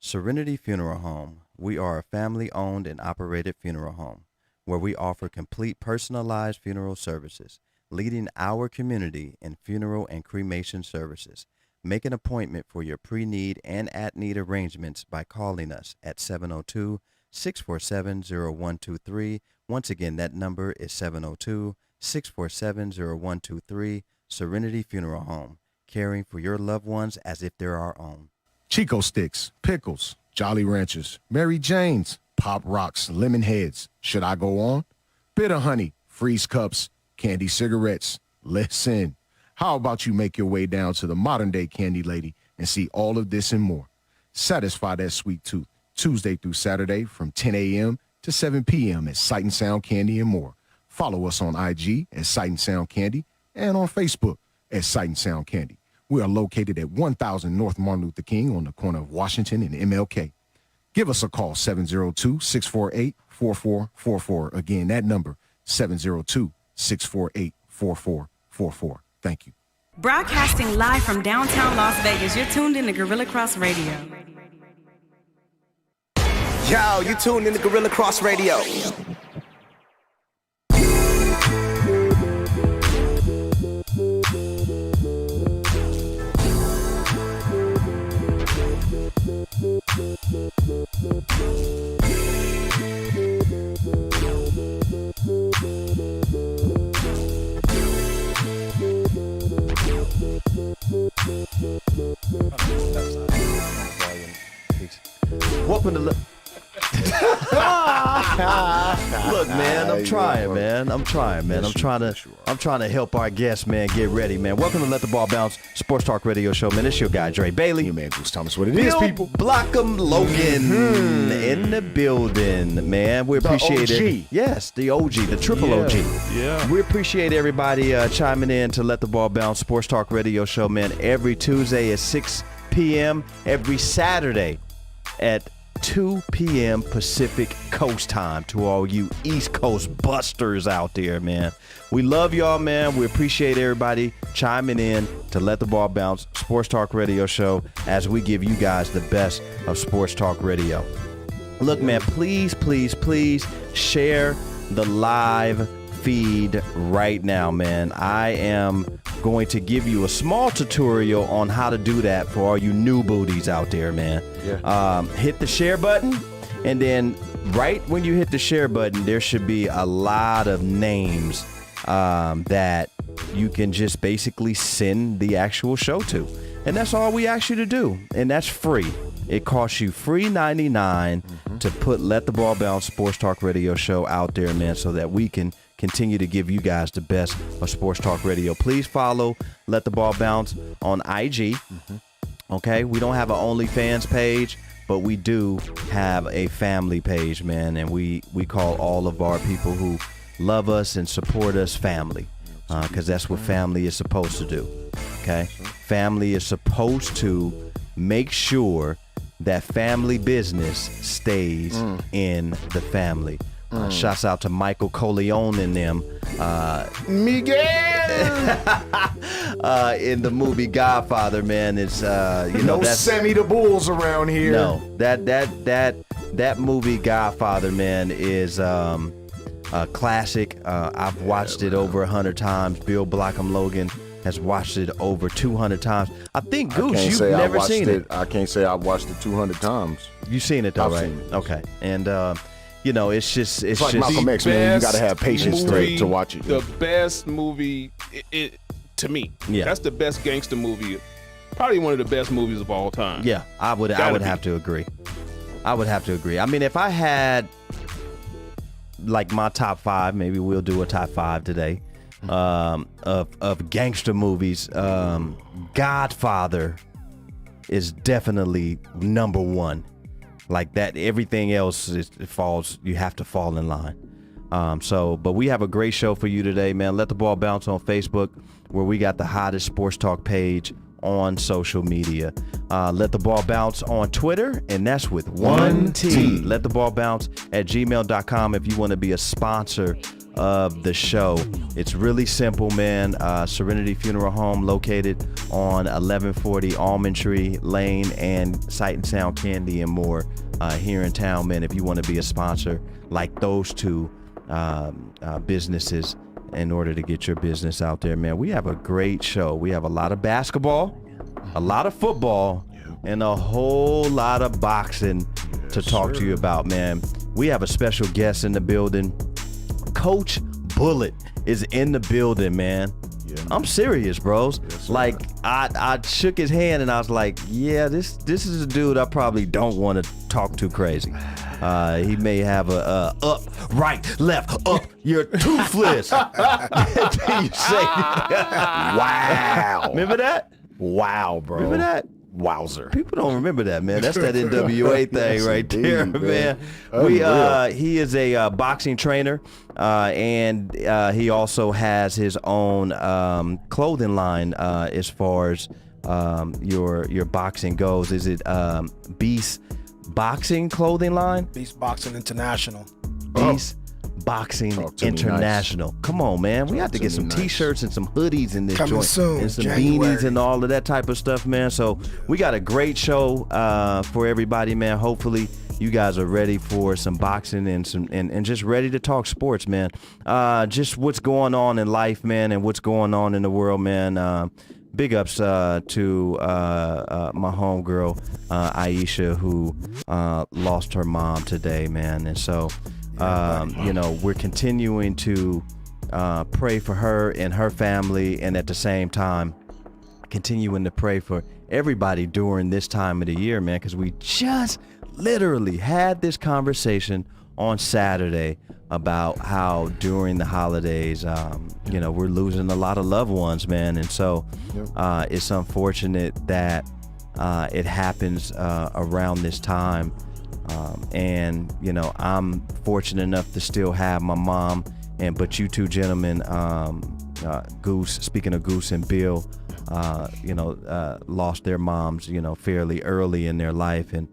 Serenity Funeral Home. We are a family-owned and operated funeral home where we offer complete personalized funeral services, leading our community in funeral and cremation services. Make an appointment for your pre-need and at-need arrangements by calling us at 702-647-0123. Once again, that number is 702-647-0123. Serenity Funeral Home, caring for your loved ones as if they're our own. Chico Sticks, Pickles, Jolly Ranchers, Mary Jane's, Pop Rocks, Lemon Heads. Should I go on? Bitter Honey, Freeze Cups, Candy Cigarettes. Listen, how about you make your way down to the modern day Candy Lady and see all of this and more? Satisfy that sweet tooth Tuesday through Saturday from 10 a.m. to 7 p.m. at Sight and Sound Candy and more. Follow us on IG at Sight and Sound Candy and on Facebook at Sight and Sound Candy. We are located at 1000 North Martin Luther King on the corner of Washington and MLK. Give us a call, 702-648-4444. Again, that number, 702-648-4444. Thank you. Broadcasting live from downtown Las Vegas, you're tuned in to Gorilla Cross Radio. Yo, you tuned in to Gorilla Cross Radio. Welcome to Look, man, I'm trying, man. I'm trying to help our guests, man, get ready, man. Welcome to Let the Ball Bounce Sports Talk Radio Show, man. It's your guy, Dre Bailey. You man, Bruce Thomas, what it is, people. Blockham Logan in the building, man. We appreciate it. Yes, the OG, the triple OG. Yeah. We appreciate everybody chiming in to Let the Ball Bounce Sports Talk Radio Show, man. Every Tuesday at 6 p.m., every Saturday at 2 p.m. Pacific Coast time. To all you East Coast busters out there, man. We love y'all, man. We appreciate everybody chiming in to Let the Ball Bounce Sports Talk Radio Show as we give you guys the best of sports talk radio. Look, man, please, please, please share the live feed right now, man. I am going to give you a small tutorial on how to do that for all you new booties out there, man. Yeah. Hit the share button, and then right when you hit the share button, there should be a lot of names that you can just basically send the actual show to. And that's all we ask you to do, and that's free. It costs you free $99 to put Let the Ball Bounce Sports Talk Radio Show out there, man, so that we can continue to give you guys the best of sports talk radio. Please follow Let the Ball Bounce on IG. Okay, we don't have an OnlyFans page, but we do have a family page, man, and we call all of our people who love us and support us family, because that's what family is supposed to do. Okay, family is supposed to make sure that family business stays in the family. Shouts out to Michael Corleone and them. Miguel! In the movie Godfather, man. It's no Sammy the Bulls around here. No, that movie Godfather, man, is a classic. I've watched it over 100 times. Bill Blockham Logan has watched it over 200 times. I think, Goose, you've never seen it. I can't say I've watched it 200 times. You've seen it, though, I've right? seen it. Okay. And, it's like Malcolm X, man. You got to have patience to watch it. The best movie, to me. Yeah. That's the best gangster movie. Probably one of the best movies of all time. Yeah, I would have to agree. I would have to agree. I mean, if I had like my top 5, maybe we'll do a top 5 today, of gangster movies. Godfather is definitely number 1. Like that, everything else falls. You have to fall in line. But we have a great show for you today, man. Let the Ball Bounce on Facebook, where we got the hottest sports talk page on social media. Let the Ball Bounce on Twitter, and that's with one T. Let the Ball Bounce at gmail.com if you want to be a sponsor of the show. It's really simple, man. Serenity Funeral Home, located on 1140 Almond Tree Lane, and Sight and Sound Candy and more here in town, man. If you want to be a sponsor like those two businesses in order to get your business out there, man. We have a great show. We have a lot of basketball, a lot of football, and a whole lot of boxing to talk to you about, man. We have a special guest in the building. Coach Bullet is in the building, man. Yeah. I'm serious, bros. Yes, like I shook his hand and I was like, yeah, this is a dude I probably don't want to talk too crazy. He may have a up, right, left, up, you're toothless. You say, wow. Remember that? Wow, bro. Remember that? Wowzer. People don't remember that, man. That's that NWA thing right there, man. He is a boxing trainer, and he also has his own clothing line as far as your boxing goes. Is it Beast Boxing clothing line? Beast Boxing International. Beast Boxing International. Nice. Come on, man. We have to get some t-shirts and some hoodies in this Coming joint. soon, and some January. beanies and all of that type of stuff, man. So we got a great show for everybody, man. Hopefully you guys are ready for some boxing and some and just ready to talk sports, man. Just what's going on in life, man, and what's going on in the world, man. Big ups to my homegirl, Aisha, who lost her mom today, man. And so you know, we're continuing to pray for her and her family, and at the same time continuing to pray for everybody during this time of the year, man, because we just literally had this conversation on Saturday about how during the holidays, you know, we're losing a lot of loved ones, man. And so it's unfortunate that it happens around this time. And you know, I'm fortunate enough to still have my mom, but you two gentlemen, Goose, speaking of Goose and Bill, you know, lost their moms, you know, fairly early in their life. And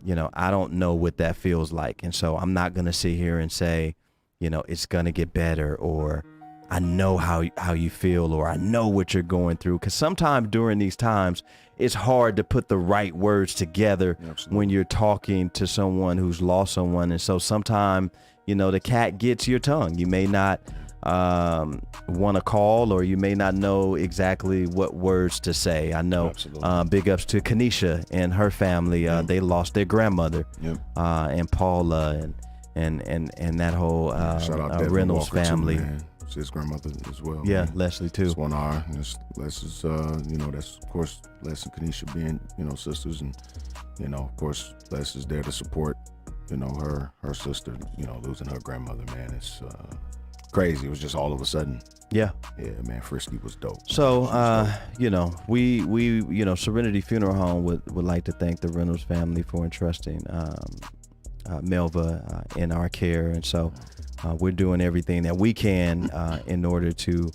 you know, I don't know what that feels like. And so I'm not going to sit here and say, you know, it's going to get better, or I know how you feel, or I know what you're going through. Because sometimes during these times, it's hard to put the right words together when you're talking to someone who's lost someone. And so sometimes, you know, the cat gets your tongue. You may not want to call, or you may not know exactly what words to say. I know big ups to Kanisha and her family. They lost their grandmother, and Paula and that whole Reynolds family. Too, it's his grandmother as well. Yeah, man. Leslie too. It's 1 hour. Les is, you know, that's of course Les and Kanisha being, you know, sisters, and you know, of course Les is there to support, you know, her sister, you know, losing her grandmother. Man, it's crazy. It was just all of a sudden. Yeah, man. Frisky was dope. So, you know, we you know, Serenity Funeral Home would like to thank the Reynolds family for entrusting Melva in our care, and so we're doing everything that we can in order to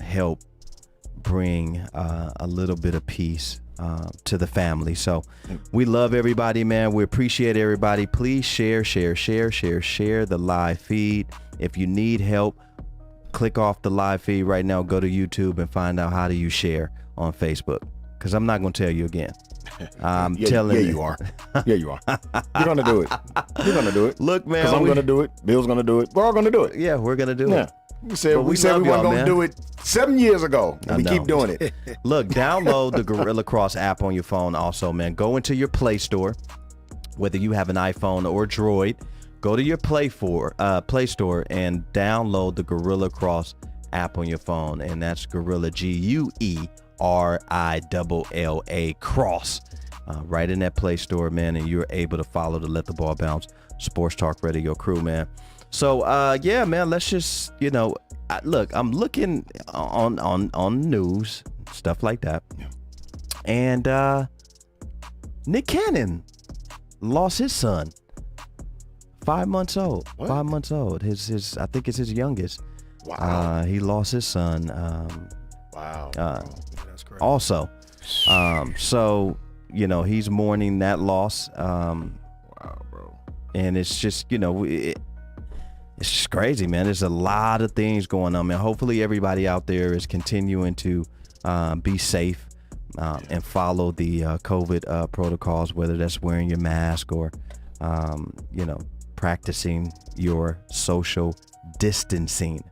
help bring a little bit of peace to the family. So we love everybody, man. We appreciate everybody. Please share the live feed. If you need help, click off the live feed right now. Go to YouTube and find out how do you share on Facebook, because I'm not going to tell you again. I'm telling you. You are. Yeah, you are. You're going to do it. You're going to do it. Look, man. Because I'm going to do it. Bill's going to do it. We're all going to do it. Yeah, we're going to do it. We said we weren't going to do it 7 years ago, and we keep doing it. Look, download the Gorilla Cross app on your phone also, man. Go into your Play Store, whether you have an iPhone or Droid. Go to your Play Store and download the Gorilla Cross app on your phone, and that's Gorilla, GUERILLA Cross, right in that Play Store, man, and you're able to follow the Let the Ball Bounce Sports Talk Radio crew, man. So yeah, man, let's just, you know, look, I'm looking on news, stuff like that, and Nick Cannon lost his son. 5 months old. What? 5 months old. His I think it's his youngest. Wow. He lost his son. Wow. That's crazy. Also, So, he's mourning that loss. Wow, bro. And it's just, it's just crazy, man. There's a lot of things going on, man. Hopefully everybody out there is continuing to be safe and follow the COVID protocols, whether that's wearing your mask or, practicing your social distancing.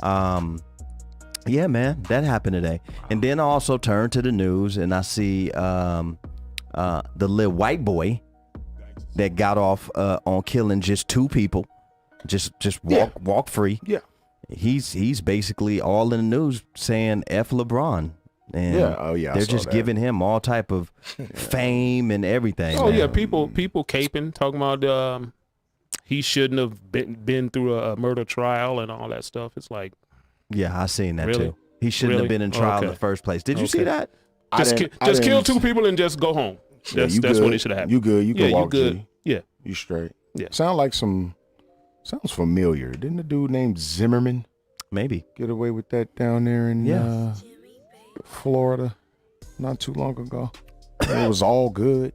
Yeah, man, that happened today. And then I also turn to the news and I see the little white boy that got off on killing just 2 people, just walk free. Yeah, he's basically all in the news saying F LeBron. And they're just giving him all type of fame and everything. Oh man. yeah, people caping, talking about he shouldn't have been through a murder trial and all that stuff. It's like, yeah, I seen that really? too. He shouldn't have been in trial in the first place. Did you see that? Just kill 2 people and just go home. That's what it should have happened. You good? You can walk. You good? G. Yeah, you straight. Yeah, sounds familiar. Didn't the dude named Zimmerman maybe get away with that down there in Florida not too long ago? It was all good.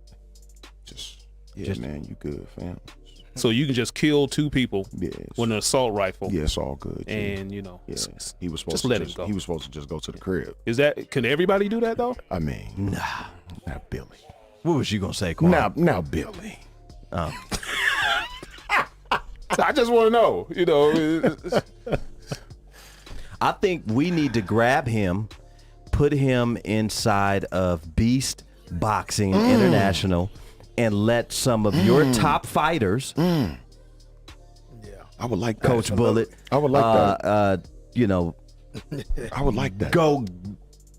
Just man, you good, fam. So you can just kill 2 people with an assault rifle. Yeah, it's all good. And he was supposed just to let him go. He was supposed to just go to the crib. Can everybody do that though? I mean, not Billy. What was you gonna say, Quan? Now Billy. So I just want to know, I think we need to grab him, put him inside of Beast Boxing International, and let some of your top fighters, I would like that. Coach Bullet, I would like that. I would like that. Go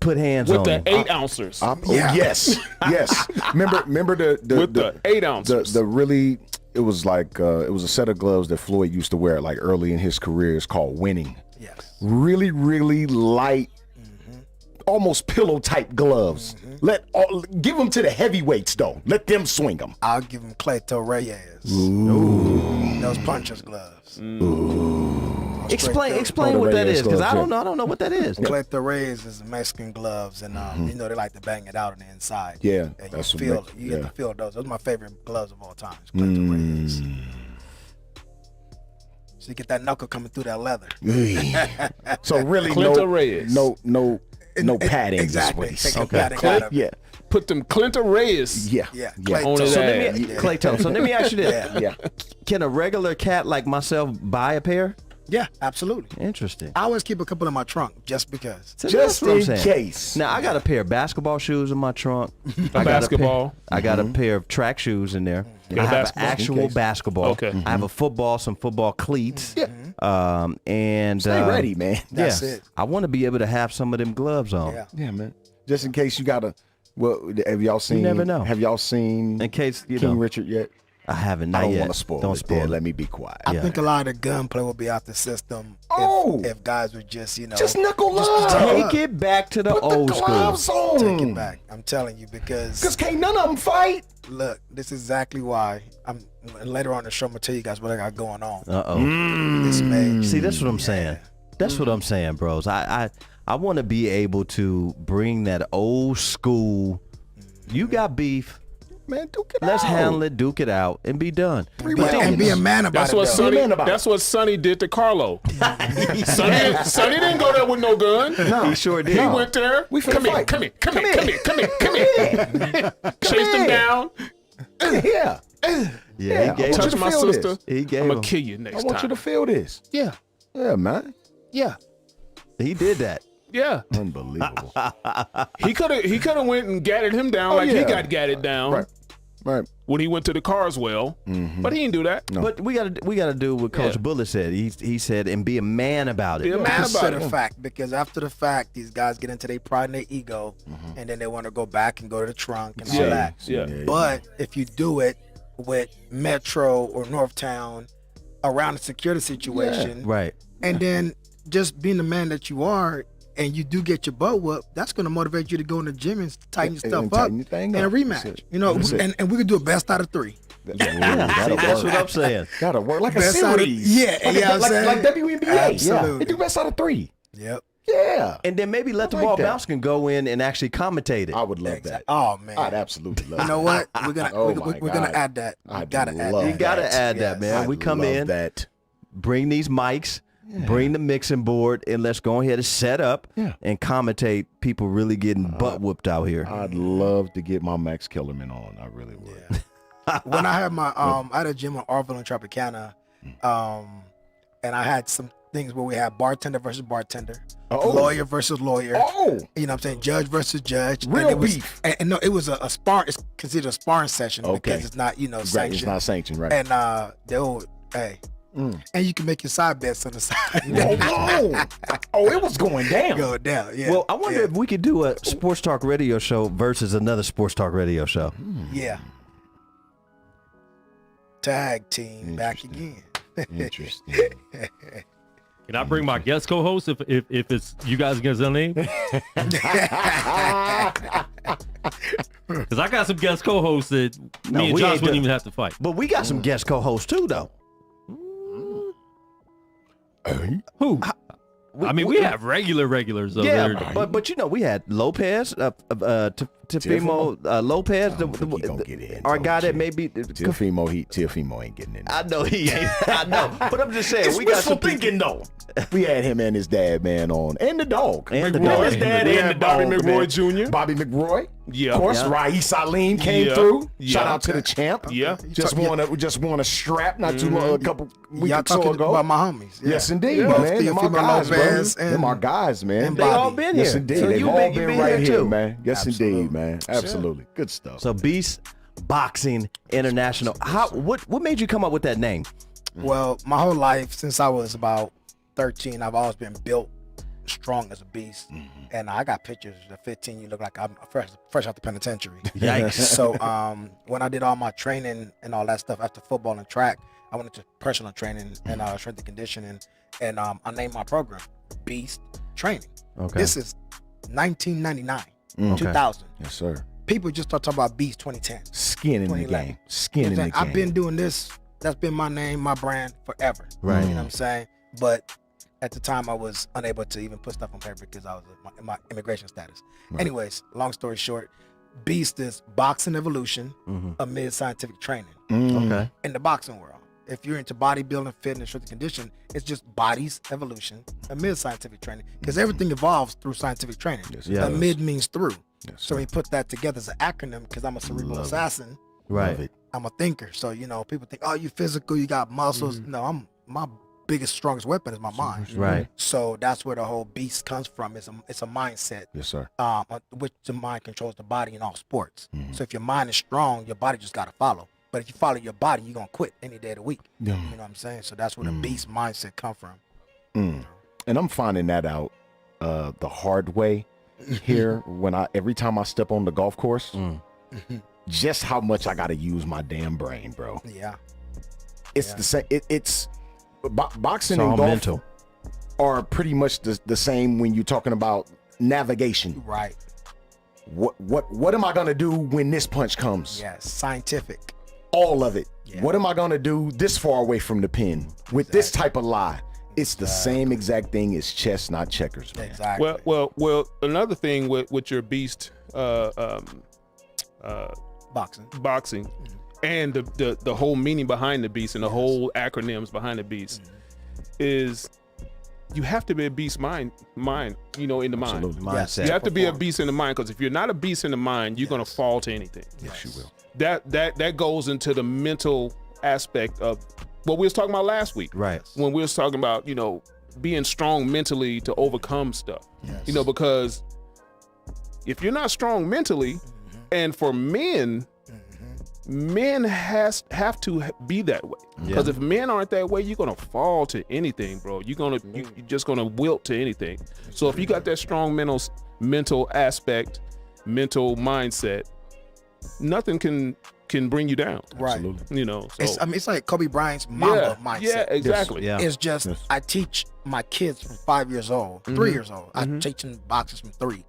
put hands with on the him. 8-ounces. Yes. Remember the with the 8 ounces. The really, it was like it was a set of gloves that Floyd used to wear like early in his career. It's called Winning. Yes. Really, really light, almost pillow type gloves. Give them to the heavyweights though. Let them swing them. I'll give him Cleto Reyes. Ooh. Those puncher's gloves. Explain what that is, because I don't know what that is. Cleto Reyes is Mexican gloves, and they like to bang it out on the inside. Yeah, and that's you get to feel those. Those are my favorite gloves of all time. Cleto Reyes. So you get that knuckle coming through that leather. So really, no padding. Exactly. This Take padding out of it. Put them Clinton Reyes. Yeah. On his ass. Clayton. So let me ask you this: Yeah. Can a regular cat like myself buy a pair? Yeah, absolutely. Interesting. I always keep a couple in my trunk just because. So Just that's what I'm in saying. case. Now I got a pair of basketball shoes in my trunk. Basketball. I got a pair of track shoes in there. got I a have an basketball? actual basketball. Okay. I have a football, some football cleats. And Stay ready, man. That's it. I want to be able to have some of them gloves on. Yeah. Man. Just in case you gotta. Well, have y'all seen? You never know. Have y'all seen? In case King Richard yet? I haven't. I Not don't yet. want to spoil Don't it. spoil Then it. let me be quiet. I think a lot of the gunplay will be out the system if guys would just knuckle up. Take it back to the Put old the school. gloves on. take it back. I'm telling you because Can't none of them fight. look, this is exactly why later on in the show I'm gonna tell you guys what I got going on. Uh-oh. See, that's what I'm saying. That's what Mm. I'm saying, bros. I want to be able to bring that old school. You got beef. Man, duke it Let's out. handle it, duke it out, and be done. And be a man about That's it. what though. Sonny. man about That's what Sonny did to Carlo. Sonny didn't go there with no gun. He sure did. He went there. We finna Come here, fight. come here. Chased him down. Yeah. Yeah, he gave Touch to my feel sister. this. He gave I'm him. gonna kill you I next want you to time. feel this. Yeah, Yeah, man. yeah, He did that. yeah. Unbelievable. He could have went and gatted him down like he yeah. got gatted down Right. when he went to the Carswell. But he didn't do that. No. But we gotta do what Coach Bullet said. He said, and be a man about it. Be a man about Consider it. fact because after the fact, these guys get into their pride and their ego, and then they want to go back and go to the trunk and all Yeah, that. yeah. But if you do it with Metro or Northtown around the security situation, Right. and then just being the man that you are, and you do get your butt whooped, that's going to motivate you to go in the gym and tighten your stuff up tighten your thing and a up. That's rematch. it. You know, That's it. and we could do a best out of 3. See, that's what I'm saying. Gotta work like a Best out of- series. yeah, like yeah, I'm saying. like WNBA. Absolutely. They do best out of 3. Yep. Yeah. And then maybe Let the like Ball that. Bounce can go in and actually commentate it. I would love Exactly. that. Oh man. I'd absolutely love You know that. what? We're gonna Oh, we're, my we're gonna God. add that. We I'd gotta add love that. You gotta that. add that, Yes. man. We I'd come love in, that. bring these mics, bring the mixing board, and let's go ahead and set up and commentate people really getting butt whooped out here. I'd love to get my Max Kellerman on. I really would. When I had my I had a gym in Orville and Tropicana, and I had some things where we had bartender versus bartender, lawyer versus lawyer. Oh. You know what I'm saying? Judge versus judge. Real and it was, beef. And no, it was a spar. It's considered a sparring session Okay. because it's not, Right, it's sanctioned. not sanctioned, right? And and you can make your side bets on the side. It was going down. Go down. Yeah. Well, I wonder if we could do a sports talk radio show versus another sports talk radio show. Yeah. Tag team back again. Interesting. Can I bring my guest co-host if it's you guys against LA? Because I got some guest co-hosts that me and we Josh ain't wouldn't done- even have to fight. But we got some guest co-hosts too, though. Who? I mean, we have regulars over there. but we had Lopez, Tefimo Lopez, He gonna get in. our guy that maybe. Teofimo ain't getting in. I know he ain't. I know, but I'm just saying It's we got wishful some people. thinking though. We had him and his dad, man, on, and the dog. And the McRoy. dog. His dad We and had the Bobby dog, McRoy man. Jr.. Bobby McRoy. Yeah. Of course, Yeah. Rais Salim came Yeah. through. Yeah. Shout out to the champ. Yeah. Just won a strap not too long, a couple Y'all weeks or so talking ago. about my homies. Yeah. Yes, indeed, Yeah. man. Them our Teofimo guys, Lopez bro. Them our guys, man. and They all Bobby. been here. Yes, indeed. So They've you all been, been right here, too. man. Yes, Absolutely. indeed, man. Absolutely. Good stuff. So Beast Boxing International. What made you come up with that name? Well, my whole life since I was about 13, I've always been built strong as a beast. And I got pictures at 15. You look like I'm fresh out the penitentiary. Yikes. So when I did all my training and all that stuff after football and track, I went into personal training and strength and conditioning, and I named my program Beast Training. Okay. This is 1999, Okay. 2000. Yes, sir. People just start talking about Beast 2010. Skin in the 2011. game. Skin in the game. I've been doing this. That's been my name, my brand forever. Right. You know what I'm saying? But at the time, I was unable to even put stuff on paper because I was in my immigration status. Anyways, long story short, Beast is boxing evolution amid scientific training Okay. in the boxing world. If you're into bodybuilding, fitness, strength and condition, it's just body's evolution amid scientific training because everything evolves through scientific training. Yeah. Amid means through. Yes, So we put that together as an acronym because I'm a cerebral assassin. Right. I'm a thinker. So, people think, oh, you physical, you got muscles. No, my biggest, strongest weapon is my mind. Right. So that's where the whole beast comes from. It's a mindset, Yes, sir. which the mind controls the body in all sports. So if your mind is strong, your body just got to follow. But if you follow your body, you're going to quit any day of the week. You know what I'm saying? So that's where the beast mindset come from. And I'm finding that out the hard way here every time I step on the golf course. Just how much I got to use my damn brain, bro. Yeah. It's the same. It's boxing It's all and golf mental. are pretty much the same when you're talking about navigation. Right. What am I gonna do when this punch comes? Yes. Scientific. All of it. Yeah. What am I gonna do this far away from the pin with this type of lie? It's the same exact thing as chess, not checkers, man. Exactly. Well. Another thing with your beast Boxing. boxing, and the whole meaning behind the beast and the whole acronyms behind the beast is you have to be a beast mind in the mind. Absolutely. Mindset. You have to be a beast in the mind, because if you're not a beast in the mind, you're gonna fall to anything. Yes, you will. That goes into the mental aspect of what we was talking about last week. Right. When we was talking about, being strong mentally to overcome stuff. Because if you're not strong mentally, and for men have to be that way. Because if men aren't that way, you're gonna fall to anything, bro. You're just gonna wilt to anything. So if you got that strong mental aspect, mental mindset, nothing can bring you down. Right. Absolutely. So It's like Kobe Bryant's Mamba mindset. Yeah, exactly. Yeah. It's just I teach my kids from 5 years old, 3 years old. I teach them boxers from 3.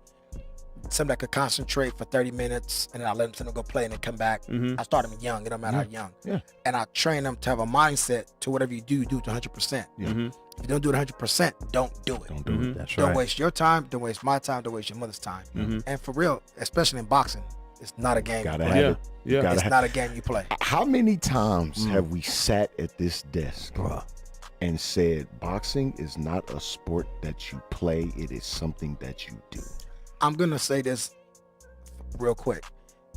Some that could concentrate for 30 minutes, and then I let them go play and then come back. I start them young. It don't matter how young. Yeah. And I train them to have a mindset to whatever you do it to 100%. you don't do it 100%, don't do it. Don't do it. That's Don't right. waste your time. Don't waste my time. Don't waste your mother's time. And for real, especially in boxing, it's not a game. Gotta you have play. it. You Yeah. gotta It's have- not a game you play. How many times have we sat at this desk and said, boxing is not a sport that you play, it is something that you do? I'm gonna say this real quick.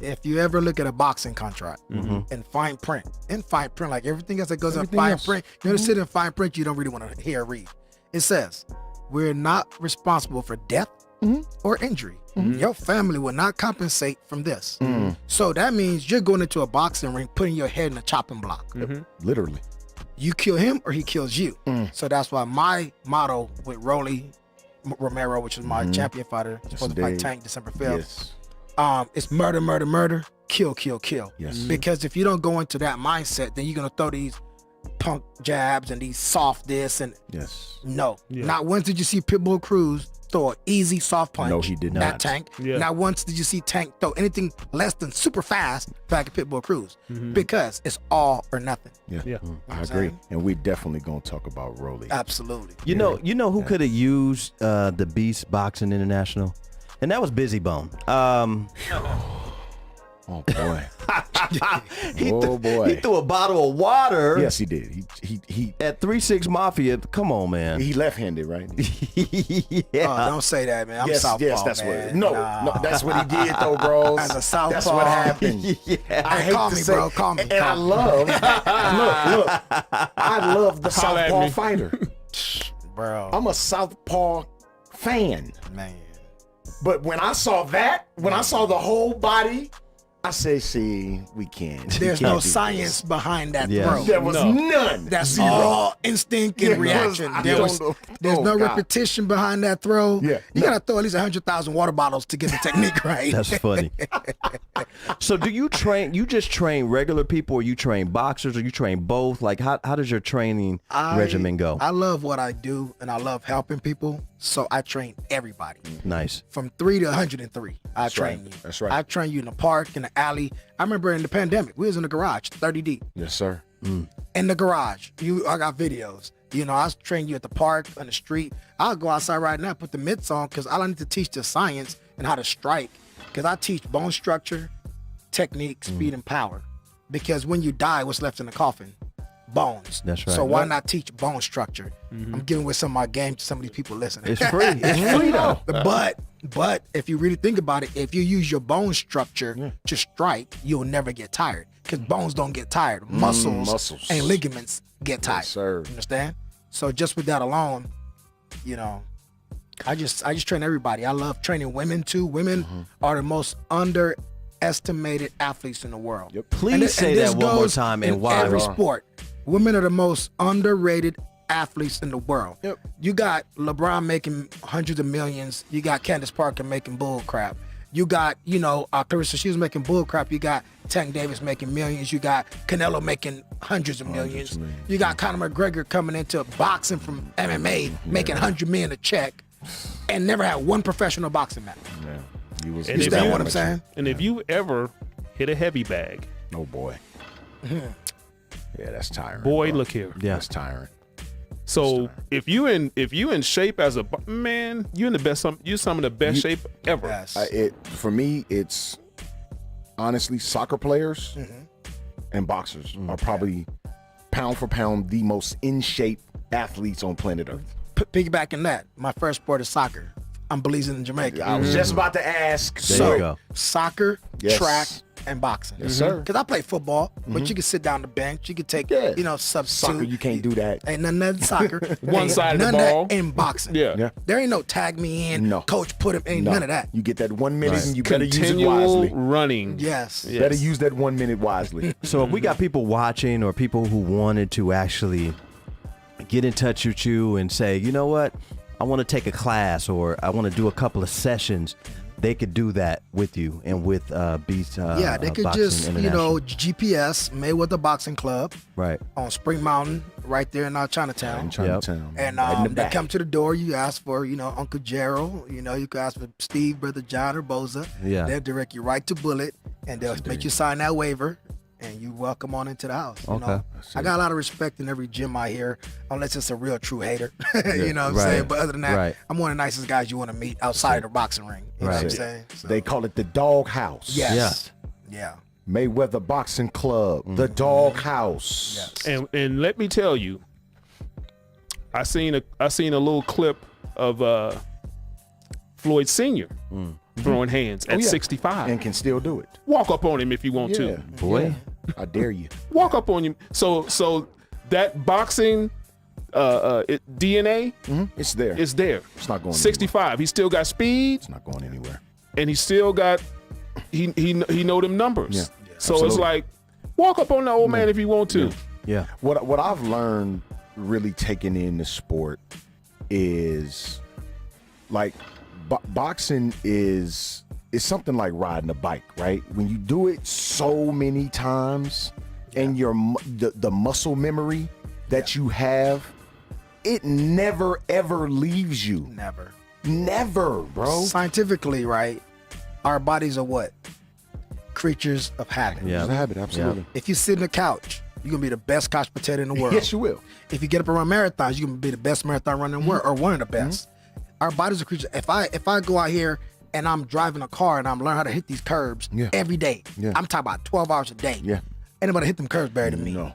If you ever look at a boxing contract in fine print, like everything else that goes in Everything fine else. print, you sit in fine print, you don't really want to hear or read. It says, we're not responsible for death or injury. Your family will not compensate from this. So that means you're going into a boxing ring, putting your head in a chopping block. Literally. You kill him or he kills you. So that's why my motto with Rolly Romero, which is my champion fighter, supposed to fight indeed. Tank December 5th. Yes. It's murder, murder, murder, kill, kill, kill. Yes. Because if you don't go into that mindset, then you're gonna throw these punk jabs and these soft this and Yes. no. Not once did you see Pitbull Cruz throw an easy soft punch. No, he did at not. Tank. Yeah. Not once did you see Tank throw anything less than super fast back at Pitbull Cruz. Because it's all or nothing. Yeah. Yeah. I agree. And we're definitely gonna talk about Rolly. Absolutely. You know who could have used the Beast Boxing International, and that was Busy Bone. Oh boy. He Oh, boy. He threw a bottle of water. Yes, he did. He At 3-6 Mafia. Come on, man. he left-handed, right? Yeah. Oh, don't say that, man. I'm yes, southpaw, yes, that's man. what. No, that's what he did, though, bros. As a southpaw. That's what happened. I hate call to me, say, bro. Call me. And I love. look. I love the Holla at southpaw me. fighter. Bro. I'm a southpaw fan. Man. But when I saw that, when I saw the whole body, I said, "See, we can't. We There's can't no do science behind that Yes. throw. this." There was No. none. That's Zero. all instinct and Yeah, reaction. I There don't was, know. there's Oh, no God. repetition behind that throw. Yeah. You No. gotta throw at least 100,000 water bottles to get the technique right. That's funny. So do you train, you just train regular people, or you train boxers, or you train both? Like how does your training regimen go? I love what I do and I love helping people. So I train everybody. Nice. From 3 to 103. I train right. you. That's right. I train you in the park, in the alley. I remember in the pandemic, we was in the garage, 30 deep. Yes, sir. In the garage. I got videos. I was training you at the park, on the street. I'll go outside right now, put the mitts on, because I need to teach the science and how to strike. Because I teach bone structure, technique, speed, and power. Because when you die, what's left in the coffin? Bones. That's right. So why not teach bone structure? I'm giving away some of my game to some of these people listening. It's free. It's free though. But if you really think about it, if you use your bone structure to strike, you'll never get tired. Because bones don't get tired. Muscles and ligaments get tired. sir. You understand? So just with that alone, I just train everybody. I love training women too. Women are the most underestimated athletes in the world. Yep. Please say this that one more goes time, in and why? every sport. Women are the most underrated athletes in the world. Yep. You got LeBron making hundreds of millions. You got Candace Parker making bull crap. You got, Clarissa Shields making bull crap. You got Tank Davis making millions. You got Canelo making hundreds of millions. You got Conor McGregor coming into boxing from MMA, making $100 million a check, and never had one professional boxing match. Yeah. He was. And You if understand you- what I'm saying? And if you ever hit a heavy bag, Oh boy. Yeah, that's tiring. boy, bro. look here. Yeah. That's tiring. So if you in shape as a man, you in the best. You some of the best shape ever. Yes. For me, it's honestly soccer players and boxers are probably pound for pound the most in shape athletes on planet Earth. Piggybacking that, my first sport is soccer. I'm Belizean in Jamaica. I was just about to ask. There you go. Soccer, Yes. track, and boxing. Yes, sir. Because I play football, but you can sit down the bench. You can take, Yeah. substitute. Soccer, you can't do that. Ain't none of that in soccer. One Ain't side of the none ball. that in boxing. Yeah. Yeah. There ain't no tag me in. No. Coach put him. Ain't No. none of that. You get that 1 minute and you better use it Continual wisely. running. Yes. Yeah. Better use that 1 minute wisely. So if we got people watching, or people who wanted to actually get in touch with you and say, you know what, I want to take a class, or I want to do a couple of sessions, they could do that with you and with Beast. Yeah, they could Boxing just, International. GPS Mayweather Boxing Club Right. on Spring Mountain, right there in Chinatown. In Chinatown. And right in the they back. come to the door. You ask for, Uncle Gerald. You could ask for Steve, Brother John, or Boza. Yeah. They'll direct you right to Bullet, and they'll make you sign that waiver. and you welcome on into the house. You Okay. know? I got a lot of respect in every gym I hear, unless it's a real true hater. You know what I'm Right. saying? But other than that, Right. I'm one of the nicest guys you want to meet outside of the boxing ring. You know what I'm Right. saying? So, They call it the Dog House. yes. Yeah. Mayweather Boxing Club, the Dog House. Yes. And let me tell you, I seen a little clip of Floyd Sr. throwing hands at yeah. 65. And can still do it. Walk up on him if you want Yeah. to. Boy. I dare you. Walk up on him. So that boxing DNA It's there. is there. It's not going 65. He still got speed, It's not going anywhere. and he still got he know them numbers. Yeah. So Absolutely. it's like walk up on the old man if you want to. Yeah. What I've learned really taking in the sport is like boxing is something like riding a bike, right? When you do it so many times and the muscle memory that you have, it never ever leaves you. Never, bro. Scientifically, right? Our bodies are what? Creatures of habit. Yeah. It's a habit, absolutely. If you sit in the couch, you're gonna be the best couch potato in the world. Yes, you will. If you get up and run marathons, you're gonna be the best marathon runner in the world, or one of the best. Our bodies are creatures. If I go out here and I'm driving a car and I'm learning how to hit these curbs every day, Yeah. I'm talking about 12 hours a day. Yeah. Anybody hit them curbs better than me. No.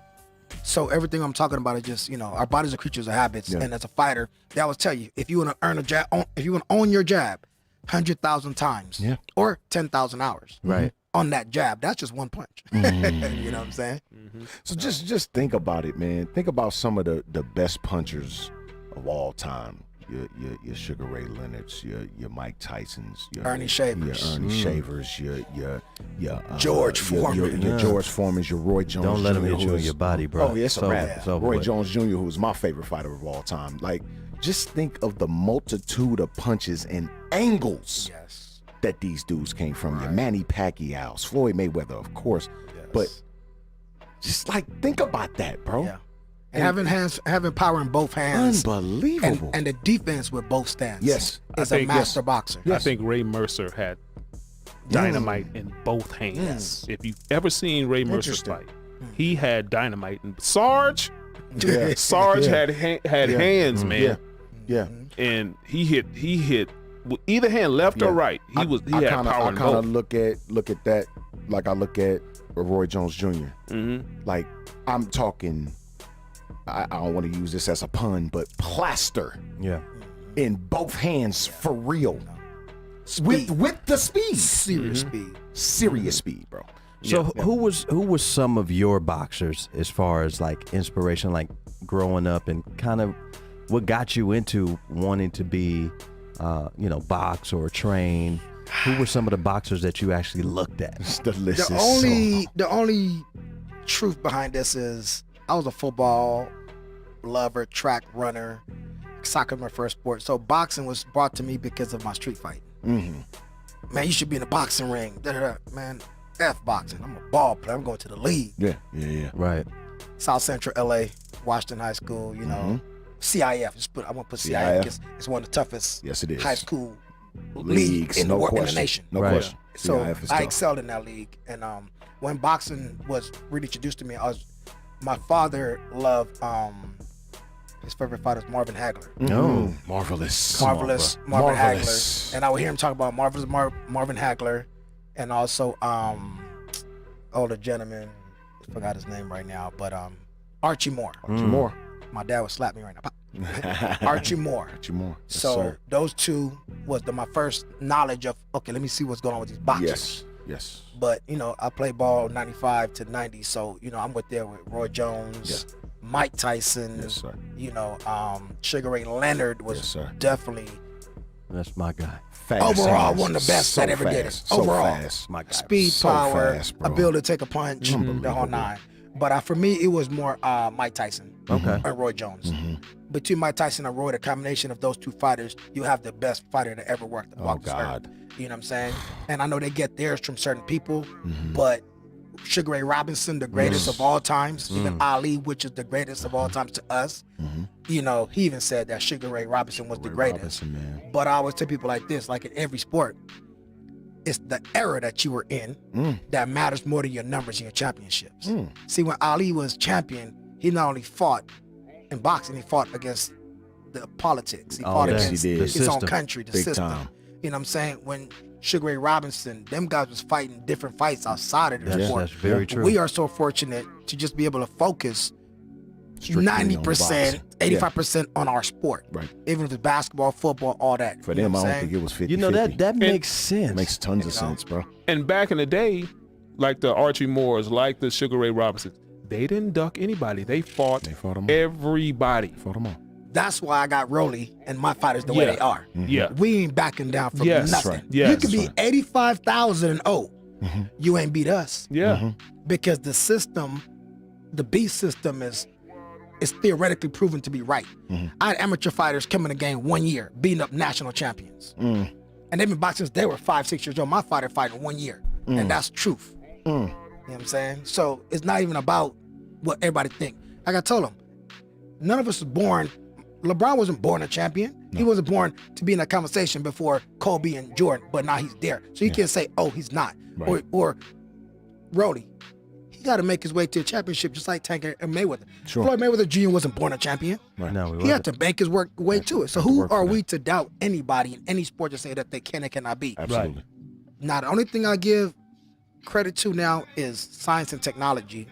So everything I'm talking about is just, our bodies are creatures of habits. Yeah. And as a fighter, they always tell you, if you want to earn a jab, if you want to own your jab 100,000 times Yeah. or 10,000 hours Right. on that jab, that's just one punch. You know what I'm saying? So just think about it, man. Think about some of the best punchers of all time. Your Sugar Ray Leonards, your Mike Tysons, your Ernie Shavers. your Ernie Shavers, your George your Foreman. George Foremans, your Roy Jones. Don't let him Jr., hit you in who's- your body, bro. Oh, yeah, it's a So- wrap. it's over Roy with. Jones Jr., who is my favorite fighter of all time. Like, just think of the multitude of punches and angles Yes. that these dudes came from. Your Manny Pacquiao's, Floyd Mayweather, of course. But just like think about that, bro. Yeah. And having power in both hands. Unbelievable. And the defense with both stands. Yes. Is I a think- master boxer. I think Ray Mercer had dynamite in both hands. If you've ever seen Ray Mercer Interesting. fight, he had dynamite. And Sarge Yeah. Sarge Yeah. had hands, man. Yeah. And he hit with either hand, left or Yeah. right. He had I power in kind of both. look at that like I look at Roy Jones Jr. Like I'm talking. I don't want to use this as a pun, but plaster Yeah. in both hands for real. Speed. With the speed, Serious speed. serious speed, bro. So who was some of your boxers as far as like inspiration, like growing up, and kind of what got you into wanting to be, box or train? Who were some of the boxers that you actually looked at? The list The is the only truth behind this is I was a football lover, track runner, soccer my first sport. So boxing was brought to me because of my street fight. Man, you should be in a boxing ring. Da-da-da. Man, F boxing. I'm a ball player. I'm going to the league. Yeah. Right. South Central LA, Washington High School, CIF. I want to put CIF CIF. because it's one of the toughest Yes, it is. high school Leagues, leagues in, no in the question. nation. No Right. question. So CIF is I tough. excelled in that league. And when boxing was really introduced to me, my father loved his favorite fighter was Marvin Hagler. No. Marvelous. Marvelous Come on, bro. Marvin Marvelous. Hagler. And I would hear him talk about Marvelous Marvin Hagler, and also older gentleman, I forgot his name right now, but Archie Moore. Archie Moore. My dad would slap me right now. Archie Moore. Archie Moore. Yes, So sir. those two was my first knowledge of, okay, let me see what's going on with these boxers. Yes. But, I played ball 95 to 90, so, I'm with Roy Jones, Mike Tyson, Yes, sir. Sugar Ray Leonard was Yes, sir. definitely That's my guy. Fast overall ass. one of the best So that ever did it. fast. So Overall. fast. My guy. speed, So power, fast, bro. ability to take a punch, the whole nine. But for me, it was more Mike Tyson Okay. and Roy Jones. Between Mike Tyson and Roy, the combination of those two fighters, you have the best fighter that ever worked the walk this God. earth. You know what I'm saying? And I know they get theirs from certain people, but Sugar Ray Robinson, the greatest of all times, even Ali, which is the greatest of all times to us, he even said that Sugar Ray Robinson was the greatest. Robinson, man. But I always tell people like this, like in every sport, it's the era that you were in that matters more than your numbers and your championships. See, when Ali was champion, he not only fought in boxing, he fought against the politics. He fought that. against He did. his The own system. country, the Big system. time. You know what I'm saying? When Sugar Ray Robinson, them guys was fighting different fights outside of the sport. That's very true. We are so fortunate to just be able to focus Strictly on 90%, boxing. 85% on our sport. Right. Even if it's basketball, football, all that. For You know them, what I I'm don't saying? think it was 50. You know that makes sense. makes tons of sense, bro. And back in the day, like the Archie Moores, like the Sugar Ray Robinsons, they didn't duck anybody. They fought, They fought 'em all. everybody. Fought them all. That's why I got Rolly and my fighters the way Yeah. they are. Yeah. We ain't backing down from Yes. nothing. Right. Yes. You could be That's right. 85,000 and 0. You ain't beat us Yeah. because the system, the beast system is theoretically proven to be right. I had amateur fighters come in the game 1 year, beating up national champions. And they've been boxing since they were 5, 6 years old. My fighter fighting 1 year. And that's truth. You know what I'm saying? So it's not even about what everybody think. Like I told them, none of us was born. LeBron wasn't born a champion. He wasn't born to be in that conversation before Kobe and Jordan, but now he's there. So you can't say, oh, he's not. Right. Or Roddy, he got to make his way to a championship just like Tank and Mayweather. Sure. Floyd Mayweather Jr. wasn't born a champion. Right. No, He had to make his way to it. So who work for are that. we to doubt anybody in any sport to say that they can and cannot be? Absolutely. Now, the only thing I give credit to now is science and technology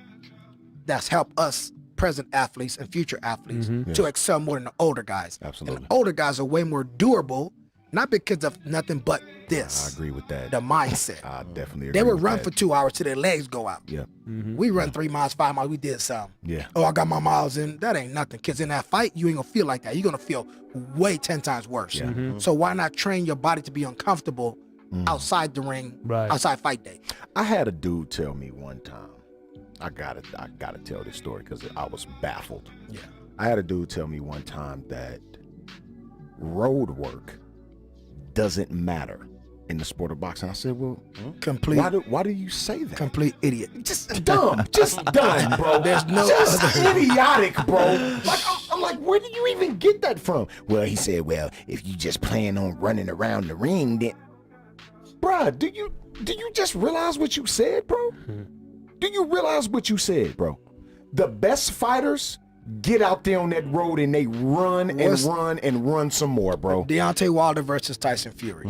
that's helped us present athletes and future athletes to excel more than the older guys. Absolutely. And the older guys are way more durable, not because of nothing but I this, agree with that. the mindset. I definitely agree. They would with run that. for 2 hours till their legs go out. Yeah. We run 3 miles, 5 miles. We did some. Yeah. Oh, I got my miles in. That ain't nothing. Because in that fight, you ain't going to feel like that. You're going to feel way 10 times worse. So why not train your body to be uncomfortable outside the ring, Right. outside fight day? I had a dude tell me one time. I gotta tell this story because I was baffled. Yeah. I had a dude tell me one time that road work doesn't matter in the sport of boxing. I said, well, Complete, why do you say that? complete idiot. Just dumb, bro. There's no just other- idiotic, bro. Like I'm like, where do you even get that from? Well, he said, well, if you just plan on running around the ring, then, bruh, do you just realize what you said, bro? Do you realize what you said, bro? The best fighters get out there on that road and they run and What's- run and run some more, bro. Deontay Wilder versus Tyson Fury.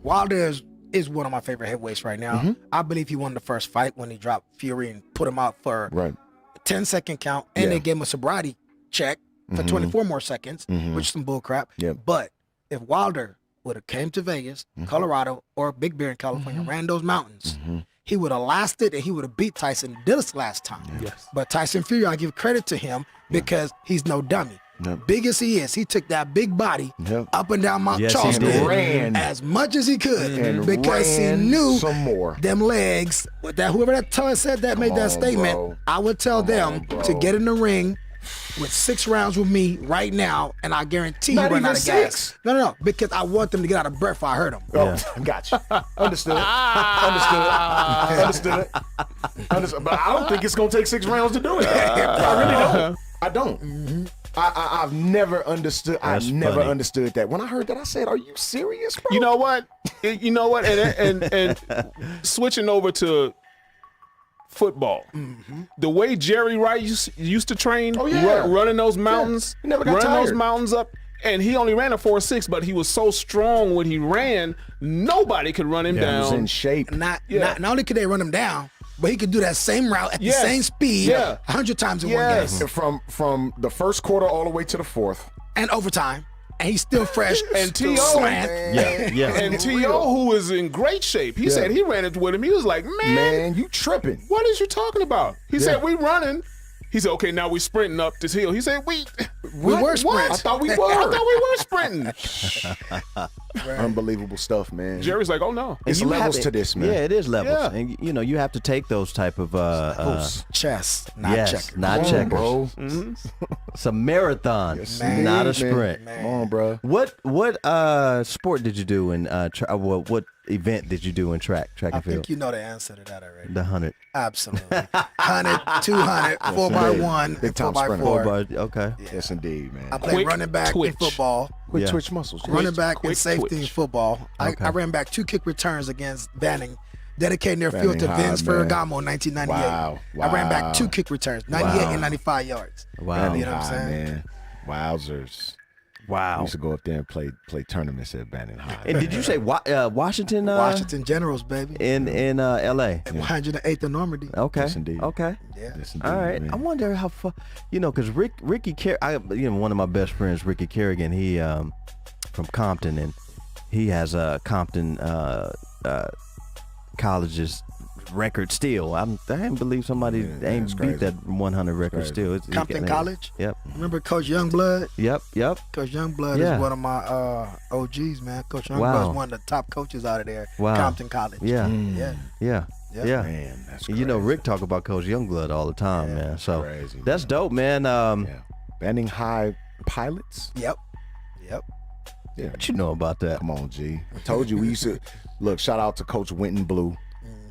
Wilder is one of my favorite heavyweights right now. I believe he won the first fight when he dropped Fury and put him out for Right. a 10-second count, and Yeah. they gave him a sobriety check for 24 more seconds, which is some bull crap. Yep. But if Wilder would have came to Vegas, Colorado, or Big Bear in California, ran those mountains, he would have lasted and he would have beat Tyson this last time. Yes. But Tyson Fury, I give credit to him because he's no dummy. Yep. Big as he is, he took that big body Yep. up and down Mount Yes, he Charleston did. Ran. as much as he could And because he ran knew some more. them legs. With that, whoever that said that made that on, statement, bro. I would tell them on, bro. to get in the ring with 6 rounds with me right now, and I guarantee Not you run even out of 6? gas. No, because I want them to get out of breath before I hurt them. Oh, got you. Understood. Understood. But I don't think it's gonna take 6 rounds to do it. I really don't. I don't. I've never understood. That's I never funny. understood that. When I heard that, I said, "Are you serious, bro?" You know what? And switching over to football, the way Jerry Rice used to train, Oh, yeah. running those mountains, He never got running those tired. mountains up, and he only ran a 4.6, but he was so strong when he ran, nobody could run him He was down. in shape. Not only could they run him down, but he could do that same route at Yes. the same speed Yeah. 100 times in Yes. one game. From the first quarter all the way to the fourth. And overtime. And he's still fresh. And still T.O. slant. Yeah. And T.O., who is in great shape, he said he ran it with him. He was like, Man, you tripping? what is you talking about? He said, we running. He said, okay, now we sprinting up this hill. He said, we We were sprinting. I thought we I were. thought we were sprinting. Unbelievable stuff, man. Jerry's like, oh no. It's You have levels it- to this, man. Yeah, it is levels, Yeah. and you have to take those type of Chess, not yes, checkers. not Come on, checkers. bro. It's a marathon, man. not a Man, sprint. Come on, bro. What sport did you do in what event did you do in track I and field? think you know the answer to that already. The 100. Absolutely. 100, 200, 4x1, Big and time 4x4. Okay. Yes, indeed, man. I played Quick running back twitch. in football. Quick Yeah. twitch muscles. Running back quick and safety in twitch. football. Okay. I ran back 2 kick returns against Banning, dedicating their field to Banning High, Vince man. Ferragamo in 1998. Wow. I ran back Wow. 2 kick returns, 98 Wow. and 95 yards. Wow. You know what I'm saying? Man. Wowzers. We Wow. used to go up there and play tournaments at Banning High. And did you say Washington? Washington Generals, baby. In L.A. 108th and Normandy. Okay. Yes, indeed. Okay. Yeah. Yes, indeed, All right. man. I wonder how far, because Ricky one of my best friends, Ricky Kerrigan, he from Compton, and he has a Compton college's record still. I can't believe somebody ain't that's beat crazy. that 100 record crazy. still. Compton College? Yep. Remember Coach Youngblood? Yep. Coach Youngblood Yeah. is one of my OGs, man. Coach Youngblood Wow. is one of the top coaches out of there. Wow. Compton College. Yeah. Yeah. Yeah. Yeah. Yeah. Man, that's You know, crazy. Rick talk about Coach Youngblood all the time, man. So crazy, that's man. dope, man. Yeah. Banning High pilots? Yep. Yeah. What you know about that? Come on, G. I told you we used to look. Shout out to Coach Winton Blue,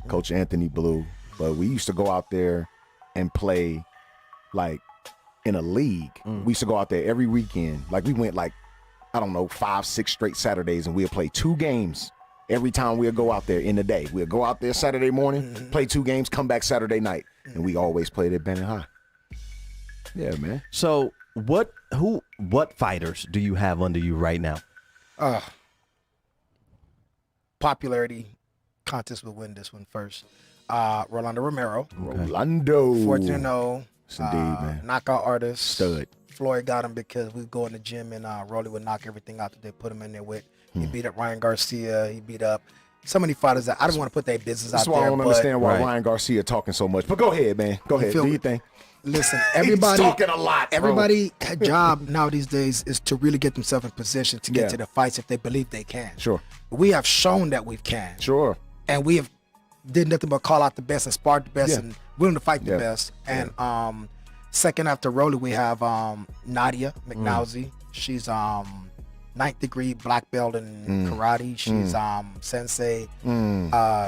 Coach Anthony Blue. But we used to go out there and play like in a league. We used to go out there every weekend. Like we went like, I don't know, 5-6 straight Saturdays, and we'd play 2 games every time we'd go out there in the day. We'd go out there Saturday morning, play 2 games, come back Saturday night, and we always played at Banning High. Yeah, man. So what fighters do you have under you right now? Popularity contest will win this one first. Rolando Romero, Rolando. 14-0. Yes, indeed, man. Knockout artist. Stud. Floyd got him because we go in the gym and Rolly would knock everything out that they put him in there with. He beat up Ryan Garcia. He beat up so many fighters that I just want to put their business That's out why there. I don't but understand why Right. Ryan Garcia talking so much. But go ahead, man. Go ahead. feel Do me? your thing. Listen, everybody He's talking a lot, bro. Everybody job now these days is to really get themselves in position to get Yeah. to the fights if they believe they can. Sure. We have shown that we can. Sure. And we have did nothing but call out the best and spark the best Yeah. and willing to fight the Yeah. best. And second after Rolly, we have Nadia McNauzy. She's 9th degree black belt in karate. She's sensei.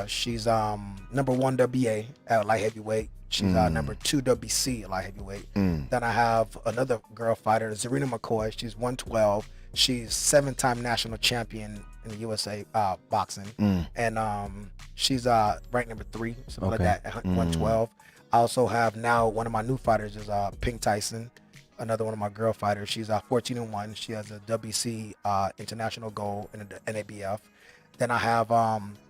She's number 1 WA at light heavyweight. She's number 2 WC at light heavyweight. Then I have another girl fighter, Zarina McCoy. She's 112. She's 7-time national champion in the USA boxing. And she's ranked number 3, something like that, at 112. I also have now one of my new fighters is Pink Tyson, another one of my girl fighters. She's 14-1. She has a WC international gold in the NABF. Then I have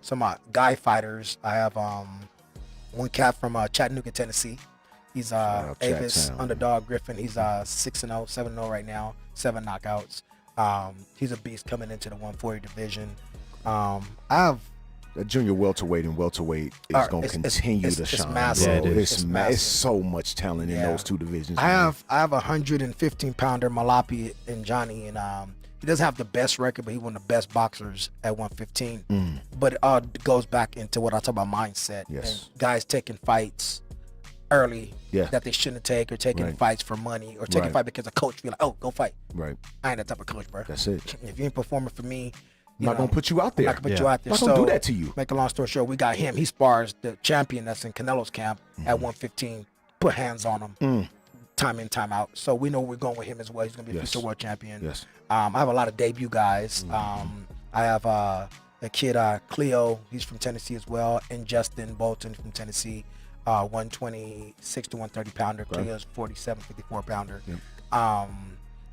some guy fighters. I have one cat from Chattanooga, Tennessee. He's out Avis Chat-town. Underdog Griffin. He's 6-0, 7-0 right now, 7 knockouts. He's a beast coming into the 140 division. I have That junior welterweight and welterweight is going to continue to it's shine. massive. Bro. Yeah, it is. It's massive. so much talent in Yeah. those 2 divisions. I have a 115-pounder Malapi in Johnny, and he doesn't have the best record, but he's one of the best boxers at 115. But it all goes back into what I talk about mindset. Yes. And guys taking fights early Yeah. that they shouldn't take, or taking Right. fights for money, or taking Right. fight because a coach feel like, oh, go fight. Right. I ain't that type of coach, bro. That's it. If you ain't performing for me, I'm not going to put you out there. I'm not gonna put you out there. Not gonna do that to you. Make a long story short, we got him. He spars the champion that's in Canelo's camp at 115. Put hands on him, time in, time out. So we know we're going with him as well. He's gonna be a Yes. future world champion. Yes. I have a lot of debut guys. I have a kid, Cleo. He's from Tennessee as well, and Justin Bolton from Tennessee, 126 to 130 pounder. Cleo's 47, 54 pounder.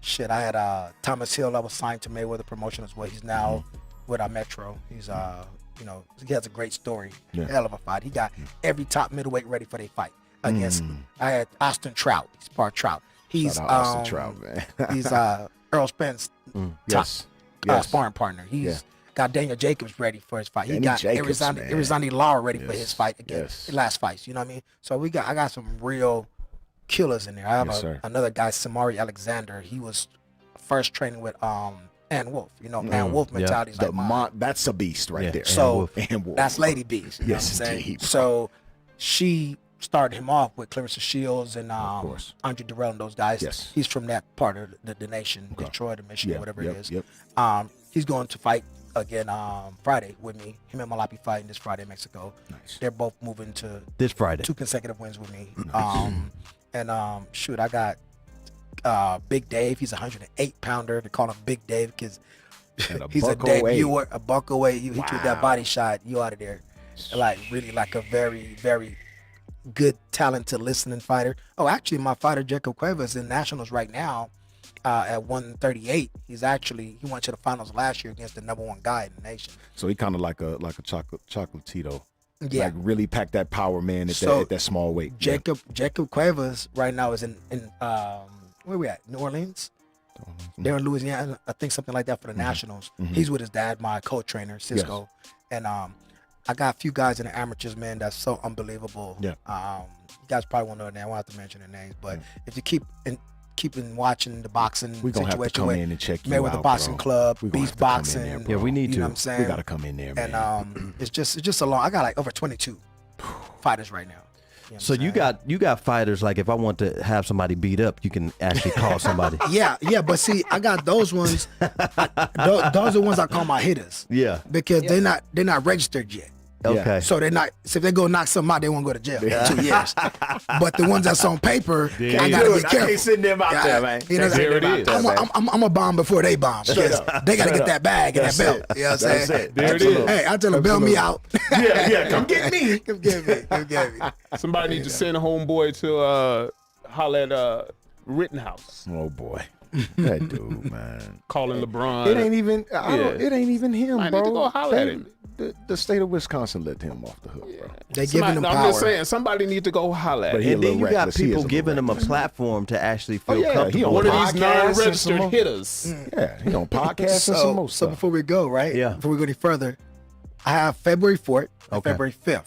Shit, I had Thomas Hill. I was signed to Mayweather Promotion as well. He's now with our Metro. He's he has a great story. Yeah. Hell of a fight. He got every top middleweight ready for their fight against. I had Austin Trout. He's part Trout. He's Shout out Austin Trout, man. he's Earl Spence Yes. sparring partner. He's got Daniel Jacobs ready for his fight. He Danny got Jacobs, man. Arizona Lara ready for Yes. his fight again. Yes. His last fights. You know what I mean? So I got some real killers in there. I have Yes, sir. another guy, Samari Alexander. He was first training with Ann Wolf. You know, Ann Wolf mentality is like mine. That's a beast right Yeah. there. So Ann Wolf. that's Lady Beast. You know Yes, what I'm saying? indeed, bro. So she started him off with Clarissa Shields and course. Andre Durrell and those guys. Yes. He's from that part of the nation, Okay. Detroit or Michigan, Yeah, whatever yep, it is. yep. He's going to fight again Friday with me. Him and Malapi fighting this Friday in Mexico. Nice. They're both moving to This Friday. 2 consecutive wins with me. Shoot, I got Big Dave. He's a 108-pounder. They call him Big Dave because he's a debuter, a buck away. He took that body shot. You out of there. Like really like a very, very good, talented, listening fighter. Oh, actually, my fighter Jacob Cuevas in nationals right now at 138. He went to the finals last year against the #1 guy in the nation. So he kind of like a chocolatito. Yeah. Like really pack that power, man, at that small weight. Jacob Cuevas right now is in where we at? New Orleans. They're in Louisiana, I think something like that for the Nationals. He's with his dad, my co-trainer Cisco, and I got a few guys in the amateurs, man. That's so unbelievable. Yeah. You guys probably won't know their name. I won't have to mention their names, but if you keep watching the boxing We're gonna have to come in and check you with the out, Boxing bro. Club, We gonna Beast have to come in Boxing. there, Yeah, bro. we need You to. know what I'm saying? We gotta come in there, man. And it's just a long. I got like over 22 fighters right now. You know what So I'm you saying? got fighters like if I want to have somebody beat up, you can actually call somebody. Yeah, but see, I got those ones. Those are the ones I call my hitters. Yeah. Because they're not registered yet. Okay. So they're not. So if they go knock something out, they won't go to jail for 2 years. But the ones that's on paper, I gotta be careful. I can't send them out there, man. You know, There it is. I'm a bomb before they bomb. Because they gotta get that bag and that belt. You know what I'm saying? There it is. Hey, I tell them, bail me out. Yeah, come get me. Come get me. Somebody need to send a homeboy to holler at Rittenhouse, Oh boy, that dude, man. calling LeBron. It ain't even. It ain't even him, I need bro. to go holler at him. The state of Wisconsin let him off the hook, bro. They giving them I'm power. just saying, somebody need to go holler at But him. he a And then little you got reckless. He is people a little giving them a reckless. platform to actually feel yeah, he comfortable. on One of these podcasts and non-registered some- hitters. Yeah, he on podcasts and some more So stuff. before we go, right? Yeah. Before we go any further, I have February 4th and Okay. February 5th.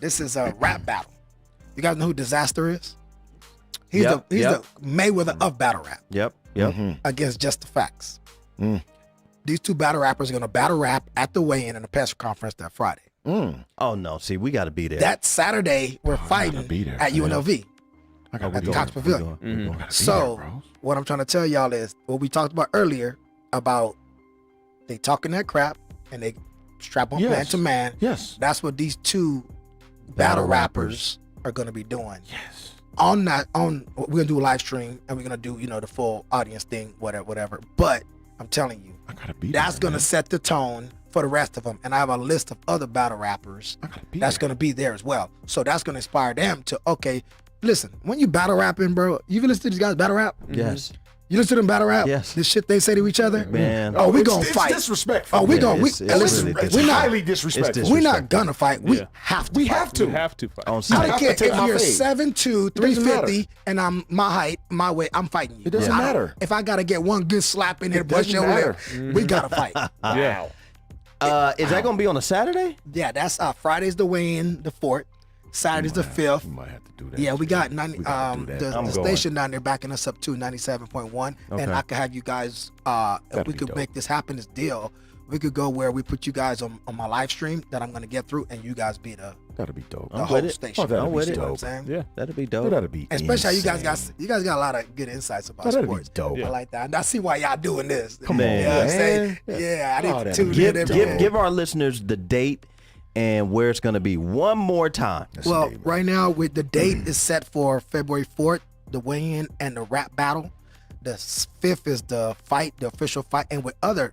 This is a rap battle. You guys know who Disaster is? He's Yep, the yep. Mayweather of battle rap Yep. against Just the Facts. These two battle rappers are gonna battle rap at the weigh-in and the press conference that Friday. Oh no, see, we got to be there. That Saturday, we're fighting be there, at man. UNLV I Oh, gotta at be the there. Cox Pavilion. We gotta be there, So bro. what I'm trying to tell y'all is what we talked about earlier about they talking that crap and they strap on Yes. man to man. Yes. That's what these two battle rappers are gonna be doing. Yes. We're gonna do a live stream and we're gonna do, the full audience thing, whatever. But I'm telling you, I gotta be that's there, gonna man. set the tone for the rest of them. And I have a list of other battle rappers I gotta be that's there. gonna be there as well. So that's gonna inspire them to, okay, listen, when you battle rapping, bro, you listen to these guys battle rap? yes. You listen to them battle rap? Yes. This shit they say to each other? Man. Oh, we It's- gonna it's fight. disrespectful. Oh, we Yeah, gonna it's really listen. disrespectful. We're not highly disrespectful. It's we're not gonna fight. We Yeah. have to. We fight. have to. You have to fight. On I Saturday. don't care take if my you're fade. 7'2", doesn't 350, and I'm my height, my weight. I'm fighting you. It doesn't I don't- matter. If I gotta get one good slap in here, It bust doesn't your lip, matter. we gotta fight. Yeah. Is that going to be on a Saturday? Yeah, that's Friday's the weigh-in, the 4th. Saturday's the 5th. We might have to do that. Yeah, we got We 90. gotta do that. The I'm going. station down there backing us up too, 97.1, and Okay. I could have you guys. If That'd we be could dope. make this happen, this deal, we could go where we put you guys on my live stream that I'm gonna get through, and you guys be the That'd be dope. I'm whole with it. station. Oh, that'd I'm be with it. You know what I'm dope. saying? Yeah. That'd be Oh, dope. that'd be Especially how you guys insane. got a lot of good insights about That'd be sports. dope. I like that. And I see why y'all doing this. Come on, you know what I'm saying? man. Yeah, I Oh, need to that'd tune be in dope. every day. Give our listeners the date and where it's going to be one more time. Well, right now with the date is set for February 4th, the weigh-in and the rap battle. The 5th is the fight, the official fight, and with other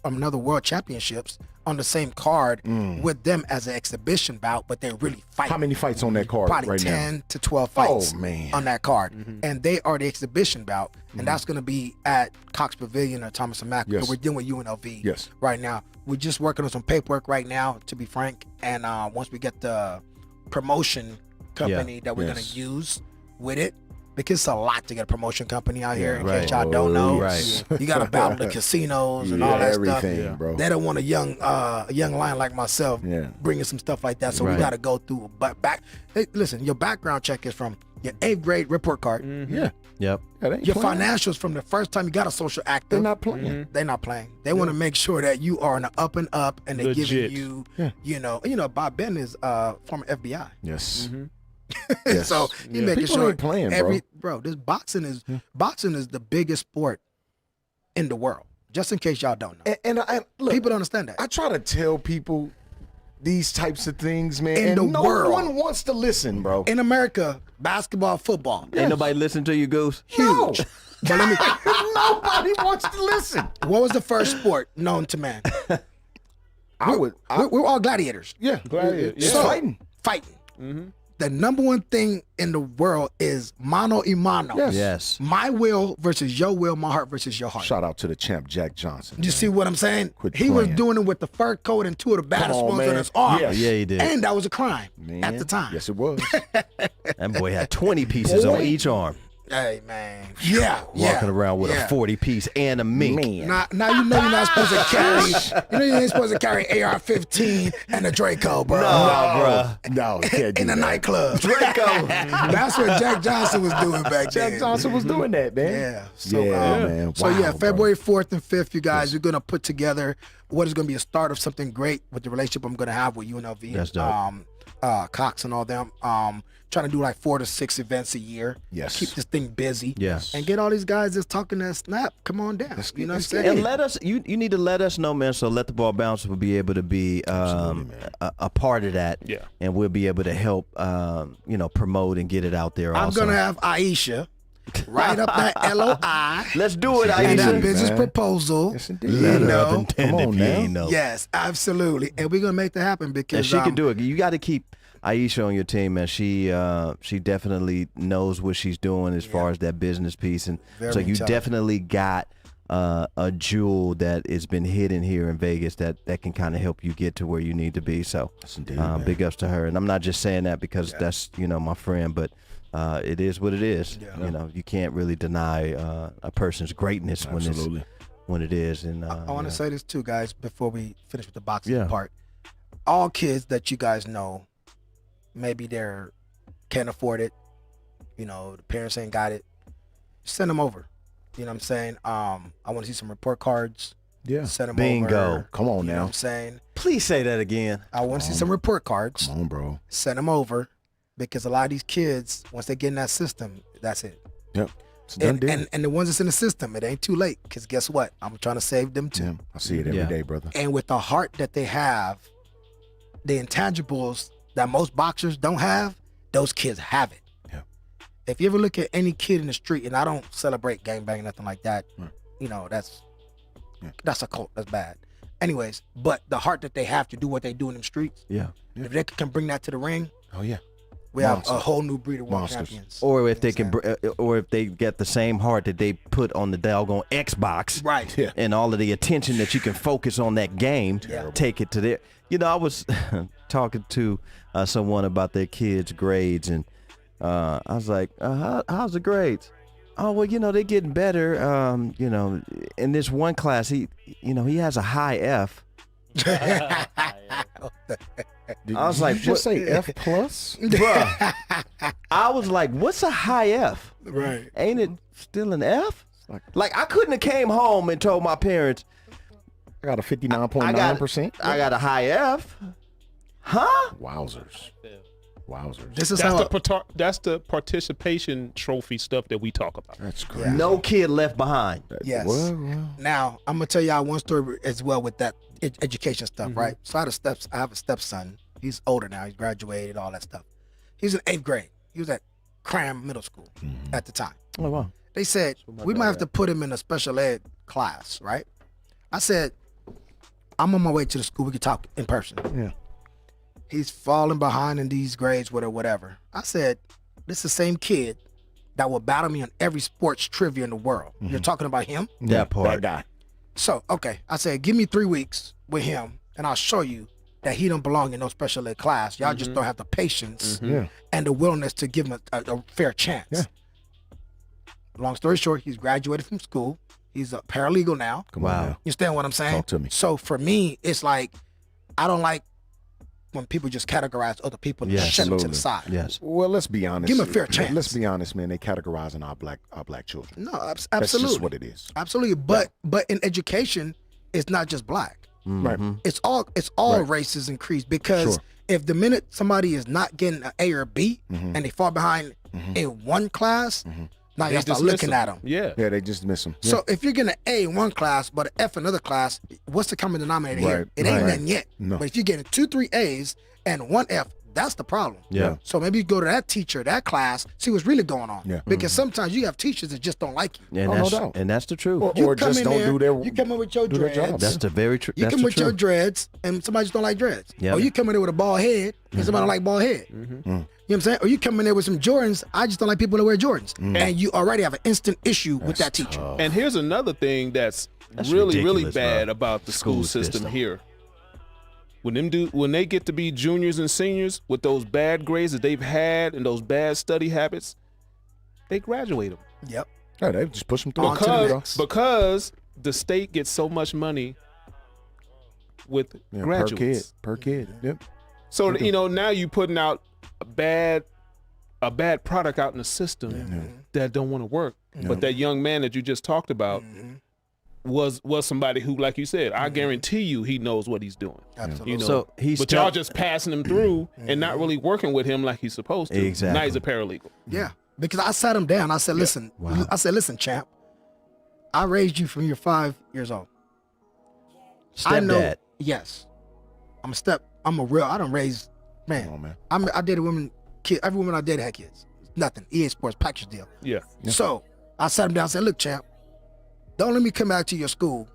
another world championships on the same card with them as an exhibition bout, but they're really fighting. How many fights on that card Probably right 10 to 12 Oh, fights man. on that card. And they are the exhibition bout. And that's going to be at Cox Pavilion or Thomas and Mack. Yes. We're dealing with UNLV Yes. right now. We're just working on some paperwork right now, to be frank. And once we get the promotion company that we're going Yes. to use with it, because it's a lot to get a promotion company out here, in right. case y'all don't know. Right. You got to battle the casinos and Yeah, all that stuff. everything, bro. They don't want a young lion like myself Yeah. bringing some stuff like that. So Right. we got to go through. But hey, listen, your background check is from your 8th grade report card. Yeah. Yep. Yeah, they ain't Your playing. financials from the first time you got a social active. They're not playing. They're not playing. They want to make sure that you are on the up and up, and they're Legit. giving you, you know, Bob Ben is former FBI. Yes. So he making People sure ain't playing, bro. this boxing is the biggest sport in the world. Just in case y'all don't know. And I look, People don't understand that. I try to tell people these types of things, man. In and the no world. one wants to listen, bro. In America, basketball, football, Ain't nobody listen to you, Goose. huge. But let me. Nobody wants to listen. What was the first sport known to man? We're all gladiators. Yeah, Gladiator, It's yeah. fighting. Fighting. The number one thing in the world is mano y mano. Yes. Yes. My will versus your will, my heart versus your heart. Shout out to the champ, Jack Johnson. You see what I'm saying? Quit He was playing. doing it with the fur coat and two of the baddest on, ones on man. his arm. Yes. Yeah, he did. And that was a crime Man. at the time. Yes, it was. That boy had 20 pieces on each arm. Hey, man. Yeah. Walking around with a 40-piece and a mink. Now you know you're not supposed to carry. You know you ain't supposed to carry AR-15 and a Draco, bro. No, you can't do In a that. nightclub. Draco. That's what Jack Johnson was doing back then. Jack Johnson was doing that, man. Yeah. So, Yeah, man. So yeah, Wow, February 4th and 5th, you guys, we're gonna put together what is gonna be a start of something great with the relationship I'm gonna have with UNLV. That's dope. Cox and all them. Trying to do like 4 to 6 events a year. Yes. Keep this thing busy. Yes. And get all these guys that's talking that snap. Come on down. You know what I'm saying? And let us, you need to let us know, man, so Let the Ball Bounce will be able to be a part of that. Yeah. And we'll be able to help, promote and get it out there I'm also. gonna have Aisha write up that LOI. Let's do it, And that Aisha. business man. proposal. Yes, indeed. Let you her up know. and tend Come if on you now. ain't know. Yes, absolutely. And we're gonna make that happen because And she can do it. You got to keep Aisha on your team, man. She definitely knows what she's doing as far as that business piece, and Very so you intelligent. definitely got a jewel that has been hidden here in Vegas that can kind of help you get to where you need to be. So, indeed, man. big ups to her. And I'm not just saying that because that's my friend, but it is what it is. You can't really deny a person's greatness Absolutely. when it is. And I want to say this too, guys, before we finish with the boxing Yeah. part. All kids that you guys know, maybe they're can't afford it, the parents ain't got it. Send them over. You know what I'm saying? I want to see some report cards. Yeah. Send them Bingo. over. Come on You know what now. I'm saying? please say that again. I want to see some report cards. Come on, bro. Send them over because a lot of these kids, once they get in that system, that's it. Yep. It's a done And, deal. and the ones that's in the system, it ain't too late because guess what? I'm trying to save them too. Yeah, I see it every day, Yeah. brother. And with the heart that they have, the intangibles that most boxers don't have, those kids have it. Yeah. If you ever look at any kid in the street, and I don't celebrate gangbang, nothing like that, Right. that's a cult, that's bad. Anyways, but the heart that they have to do what they do in them streets, Yeah. if they can bring that to the ring, Oh yeah. we have Monsters. a whole new breed of world Monsters. champions. Or if they You know can, what I'm or if they get the same heart that they put on the doggone Xbox, saying? Right. Yeah. and all of the attention that you can focus on that game, take it to there. I was talking to someone about their kids' grades, and I was like, "How's the grades?" Oh, well, they're getting better. In this one class, he has a high F. Did I was you like, just what- say F plus? Bruh. I was like, "What's a high F? Right. Ain't it still an F?" Like- Like I couldn't have came home and told my parents, I got a I 59.9%. I got a high F. Huh? Wowzers. Wowzers. This is That's how that's the participation trophy stuff that we talk about. That's crazy. No kid left behind. Yes. Well. Now I'm gonna tell y'all one story as well with that education stuff, right? So I have a stepson. He's older now. He's graduated, all that stuff. He was in 8th grade. He was at Cram Middle School at the time. Oh wow. They said we might have to put him in a special ed class, right? I said, I'm on my way to the school. We can talk in person. Yeah. He's falling behind in these grades, whatever. I said, this is the same kid that will battle me on every sports trivia in the world. You're talking about him? That part. That guy. So, okay. I said, give me 3 weeks with him, and I'll show you that he don't belong in no special ed class. Y'all just don't have the patience Yeah. and the willingness to give him a fair chance. Yeah. Long story short, he's graduated from school. He's a paralegal now. Come Wow. on now. You understand what I'm saying? Talk to me. So for me, it's like, I don't like when people just categorize other people and Yes. shut them to the Absolutely. side. Yes. Well, let's be honest. Give 'em a fair chance. Let's be honest, man. They categorizing our black children. No, That's absolutely. just what it is. Absolutely. But in education, it's not just black. Right. It's all Right. races and creeds because Sure. if the minute somebody is not getting an A or B and they fall behind in one class, Now you They have to start dismiss looking them. at them. Yeah. Yeah, they just miss them. So if you're getting an A in one class but an F in another class, what's the common denominator here? Right, It ain't right. nothing yet. No. But if you're getting 2, 3 A's and 1 F, that's the problem. Yeah. So maybe you go to that teacher, that class, see what's really going on. Yeah. Because sometimes you have teachers that just don't like you. And Oh, no that's doubt. and that's the truth. Or You come just in don't there, do their you come in with your do their dreads. job. That's the very truth. You That's come the with your truth. dreads and somebody just don't like dreads. Yeah. Or you come in there with a bald head and somebody don't like bald head. You know what I'm saying? Or you come in there with some Jordans. I just don't like people that wear Jordans. And you already have an instant issue with that teacher. And here's another thing that's That's really ridiculous, bad bro. about the school School system system. here. When they get to be juniors and seniors with those bad grades that they've had and those bad study habits, they graduate them Yep. Yeah, they just push them through. On to the next. because the state gets so much money with Yeah, graduates. per kid. Yep. So now you putting out a bad product out in the system that don't want to work. But that young man that you just talked about was somebody who, like you said, I guarantee you he knows what he's doing. Absolutely. You know, So he's but y'all just passing him through and not really working with him like he's supposed to. Exactly. Now he's a paralegal. Yeah, because I sat him down. I said, "Listen, I said, listen, champ. I raised you from you're 5 years old. I know. Stepdad. Yes, I'm a real. I don't raise man. Come on, man. I dated women. Kid. Every woman I dated had kids. Nothing. EA Sports package deal. Yeah. So I sat him down. and said, look, champ. Don't let me come back to your school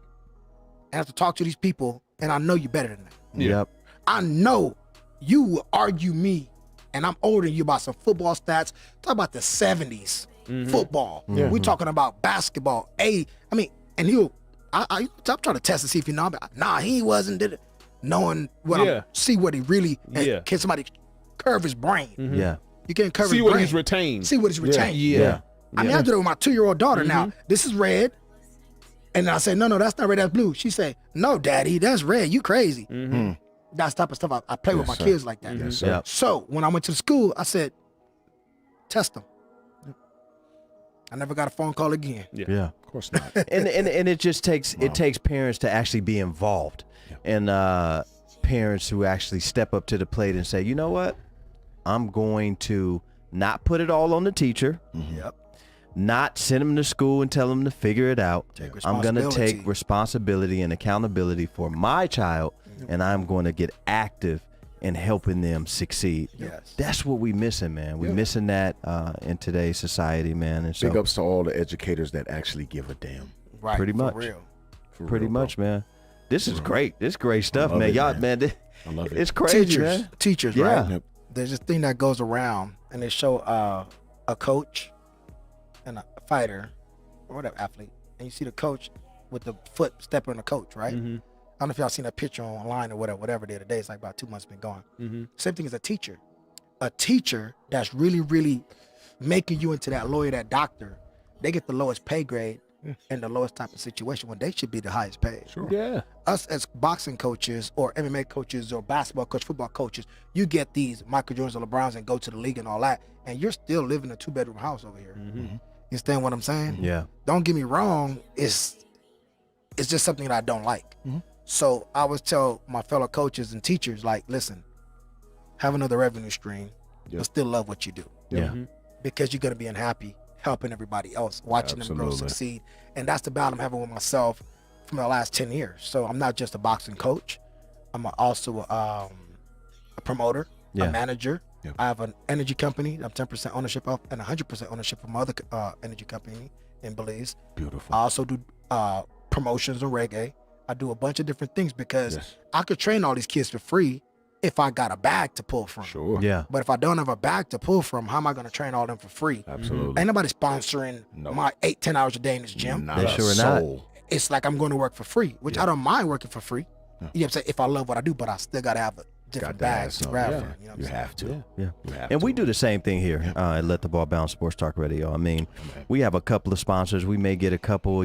and have to talk to these people. And I know you better than that. Yep. I know you will argue me, and I'm older than you about some football stats. Talk about the 70s football. We talking about basketball. And he'll. I'm trying to test to see if you know. Nah, he wasn't. Did it? Knowing what see what he really. Can somebody curve his brain? Yeah. You can't curve See his what brain. he's retained. See what he's retained. Yeah. I mean, I do it with my 2-year-old daughter now. This is red. And I say, no, that's not red, that's blue. She say, no, daddy, that's red. You crazy. That type of stuff. I play with my kids like that. Yes, sir. Yep. So when I went to the school, I said, test them. I never got a phone call again. Yeah. Of course not. and it just takes parents to actually be involved, and parents who actually step up to the plate and say, you know what, I'm going to not put it all on the teacher. Yep. Not send them to school and tell them to figure it out. I'm going to responsibility. take responsibility and accountability for my child, and I'm going to get active in helping them succeed. Yes. That's what we missing, man. We missing that in today's society, man. And so Big ups to all the educators that actually give a damn. Right. Pretty for much. real. For pretty real, bro. much, man. This is great. This is great stuff, love man. it, Y'all, man. man, I love it. it's crazy, Teachers. man. Teachers, Yeah. right? Yep. There's this thing that goes around, and they show a coach and a fighter, or whatever, athlete, and you see the coach with the foot stepping on the coach, right? I don't know if y'all seen that picture online or whatever the other day. It's like about 2 months been gone. Same thing as a teacher. A teacher that's really, really making you into that lawyer, that doctor, they get the lowest pay grade and the lowest type of situation when they should be the highest paid. Sure. Yeah. Us as boxing coaches or MMA coaches or basketball coach, football coaches, you get these Michael Jordans or LeBrons and go to the league and all that, and you're still living in a 2-bedroom house over here. You understand what I'm saying? Yeah. Don't get me wrong, it's just something that I don't like. So I always tell my fellow coaches and teachers, like, listen, have another revenue stream, but still love what you do. Yeah. Because you're gonna be unhappy helping everybody else, watching them grow, Absolutely. succeed. And that's the battle I'm having with myself from the last 10 years. So I'm not just a boxing coach. I'm also a promoter, Yeah. a manager. Yeah. I have an energy company I'm 10% ownership of and 100% ownership of my other energy company in Belize. Beautiful. I also do promotions on reggae. I do a bunch of different things because Yes. I could train all these kids for free if I got a bag to pull from. Sure. Yeah. But if I don't have a bag to pull from, how am I going to train all them for free? Absolutely. Ain't nobody sponsoring No. my 8-10 hours a day in this gym. Not They a sure are not. soul. It's like I'm going to work for free, which I don't mind working for free. You know what I'm saying? If I love what I do, but I still got to have a different Got to have bag to some. grab Yeah. from. You know what I'm You saying? have to. Yeah. You have And to. we do the same thing here at Let the Ball Bounce Sports Talk Radio. I mean, we have a couple of sponsors. We may get a couple,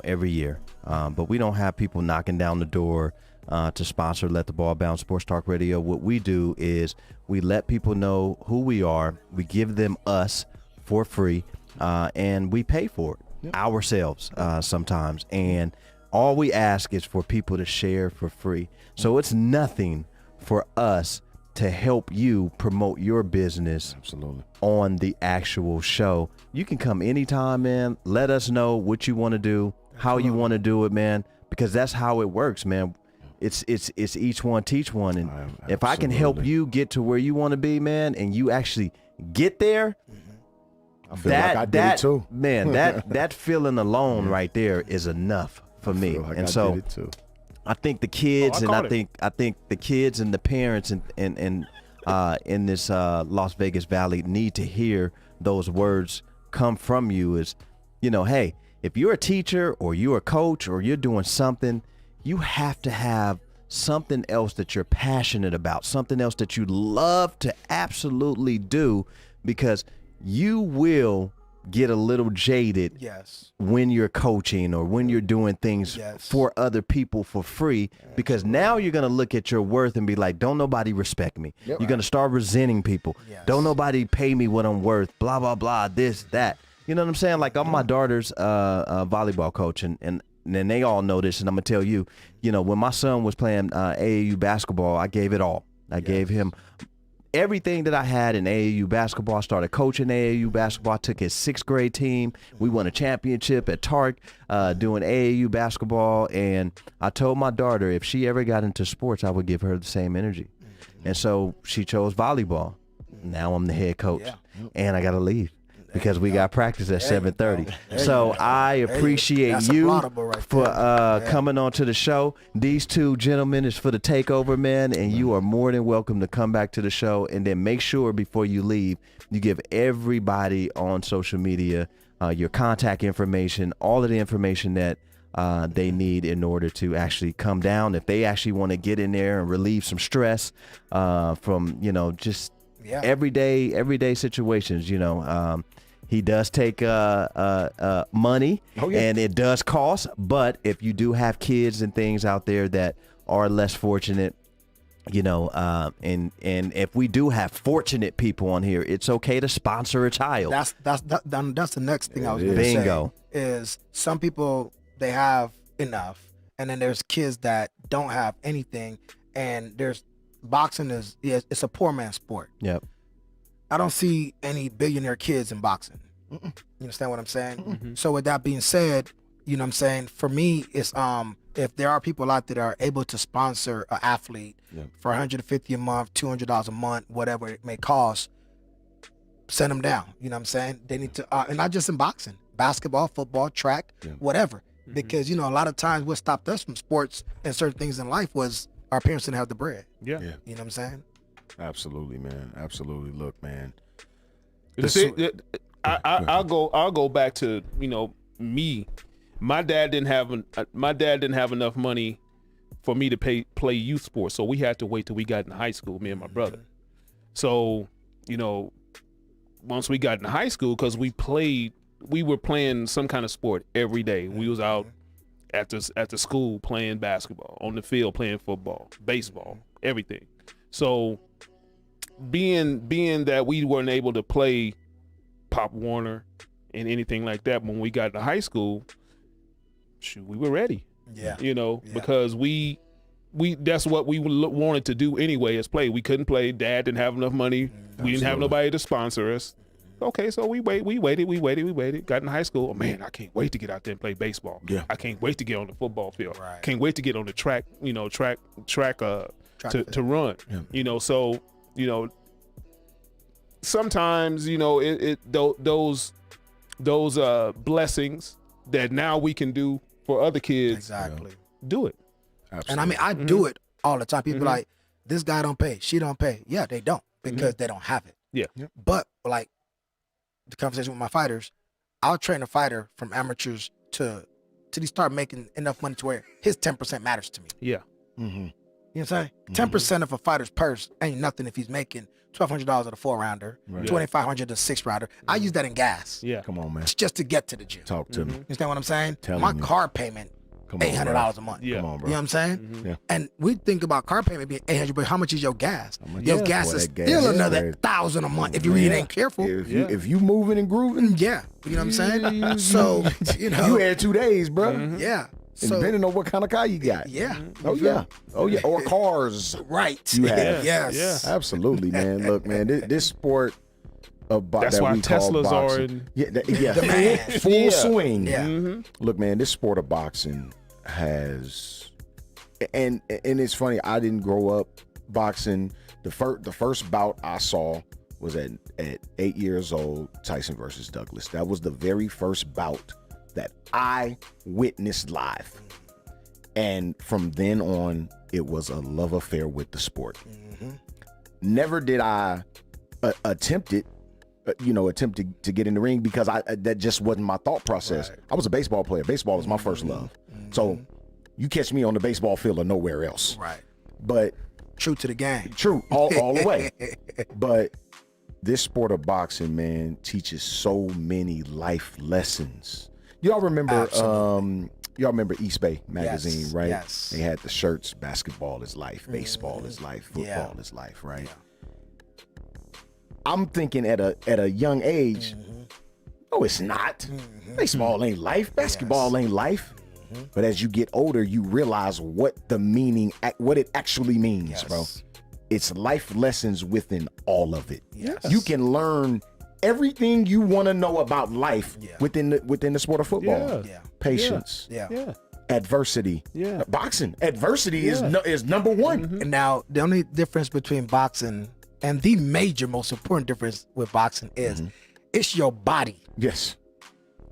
every year. But we don't have people knocking down the door to sponsor Let the Ball Bounce Sports Talk Radio. What we do is we let people know who we are. We give them us for free, and we pay for it ourselves sometimes. And all we ask is for people to share for free. So it's nothing for us to help you promote your business Absolutely. on the actual show. You can come anytime, man. Let us know what you want to do, how you want to do it, man, because that's how it works, man. It's each one teach one, and if I can help Absolutely. you get to where you want to be, man, and you actually get there, I feel like I did it too. man, that feeling alone right there is enough for me. Feel like And I so did it too. I think the kids I and caught it. I think the kids and the parents and in this Las Vegas Valley need to hear those words come from you. Is, you know, hey, if you're a teacher or you're a coach or you're doing something, you have to have something else that you're passionate about, something else that you love to absolutely do, because you will get a little jaded Yes. when you're coaching or when you're doing things Yes. for other people for free, because now you're going to look at your worth and be like, don't nobody respect me. You're going to start resenting people. Yes. Don't nobody pay me what I'm worth, blah, blah, blah, this, that. You know what I'm saying? Like, I'm my daughter's volleyball coach, and they all know this, and I'm going to tell you, you know, when my son was playing AAU basketball, I gave it all. I gave him everything that I had in AAU basketball. I started coaching AAU basketball. I took his 6th grade team. We won a championship at Tark doing AAU basketball. And I told my daughter if she ever got into sports, I would give her the same energy. And so she chose volleyball. Now I'm the head coach. And I got to leave because we got practice at 7:30. So I appreciate That's you applaudable right for there. coming on to the show. These two gentlemen is for the takeover, man, and you are more than welcome to come back to the show. And then make sure before you leave, you give everybody on social media your contact information, all of the information that they need in order to actually come down. If they actually want to get in there and relieve some stress from, you know, just everyday situations, you know. He does take money, and it does cost. But if you do have kids and things out there that are less fortunate, you know, and if we do have fortunate people on here, it's okay to sponsor a child. That's the next thing I was going to say. Bingo. Is some people, they have enough, and then there's kids that don't have anything, and there's boxing it's a poor man's sport. Yep. I don't see any billionaire kids in boxing. You understand what I'm saying? So with that being said, you know what I'm saying, for me, it's if there are people out there that are able to sponsor an athlete for $150 a month, $200 a month, whatever it may cost, send them down. You know what I'm saying? They need to, and not just in boxing, basketball, football, track, whatever. Because, you know, a lot of times what stopped us from sports and certain things in life was our parents didn't have the bread. Yeah. You know what I'm saying? Absolutely, man. Absolutely. Look, man. I'll go back to, you know, me. My dad didn't have enough money for me to play youth sports, so we had to wait till we got in high school, me and my brother. So, you know, once we got in high school, because we were playing some kind of sport every day. We was out at the school playing basketball, on the field playing football, baseball, everything. So being that we weren't able to play Pop Warner and anything like that when we got to high school, shoot, we were ready. Yeah. You know, because we that's what we wanted to do anyway, is play. We couldn't play. Dad didn't have enough money. We didn't have nobody to sponsor us. Okay, so we waited. Got in high school. Oh man, I can't wait to get out there and play baseball. Yeah. I can't wait to get on the football field. Right. Can't wait to get on the track, you know, track to run. Yeah. You know, so, you know, sometimes, you know, those blessings that now we can do for other kids. Exactly. Do it. And I mean, I do it all the time. People like, this guy don't pay, she don't pay. Yeah, they don't, because they don't have it. Yeah. But like the conversation with my fighters, I'll train a fighter from amateurs till he start making enough money to where his 10% matters to me. Yeah. You know what I'm saying? 10% of a fighter's purse ain't nothing if he's making $1,200 at a 4-rounder, $2,500 at a 6-rounder. I use that in gas. Yeah. Come on, man. It's just to get to the gym. Talk to me. You understand what I'm saying? Telling My you. car payment, Come on, $800 bro. a month. Yeah. Come on, bro. You know what I'm saying? Yeah. And we think about car payment being $800, but how much is your gas? much Your is- gas Boy, is that gas still is another crazy. $1,000 a month if you really ain't careful. If you moving and grooving, Yeah, you know what I'm saying? So, you know, you had 2 days, bro. yeah. So- depending on what kind of car you got. Yeah. Oh yeah. Oh yeah. Or cars. Right. You have. Yes. Absolutely, man. Look, man, this sport That's that why we call Teslas are boxing, in. full swing. Yeah. Look, man, this sport of boxing has, and it's funny. I didn't grow up boxing. The first bout I saw was at 8 years old, Tyson versus Douglas. That was the very first bout that I witnessed live, and from then on, it was a love affair with the sport. Never did I attempt it. Attempt to get in the ring because that just wasn't my thought process. Right. I was a baseball player. Baseball is my first love. So you catch me on the baseball field or nowhere else. Right. But True to the game. true, all the way. But this sport of boxing, man, teaches so many life lessons. Y'all remember East Bay magazine, Yes, right? yes. They had the shirts, basketball is life, baseball is life, football is life, right? I'm thinking at a young age, no, it's not. Baseball ain't life. Basketball ain't life. But as you get older, you realize what it actually means, Yes. bro. It's life lessons within all of it. Yes. You can learn everything you want to know about life Yeah. within the sport of football. Yeah. Patience, Yeah. Yeah. adversity. Yeah. Boxing, adversity is number one. And now the only difference between boxing and the major, most important difference with boxing is it's your body. Yes.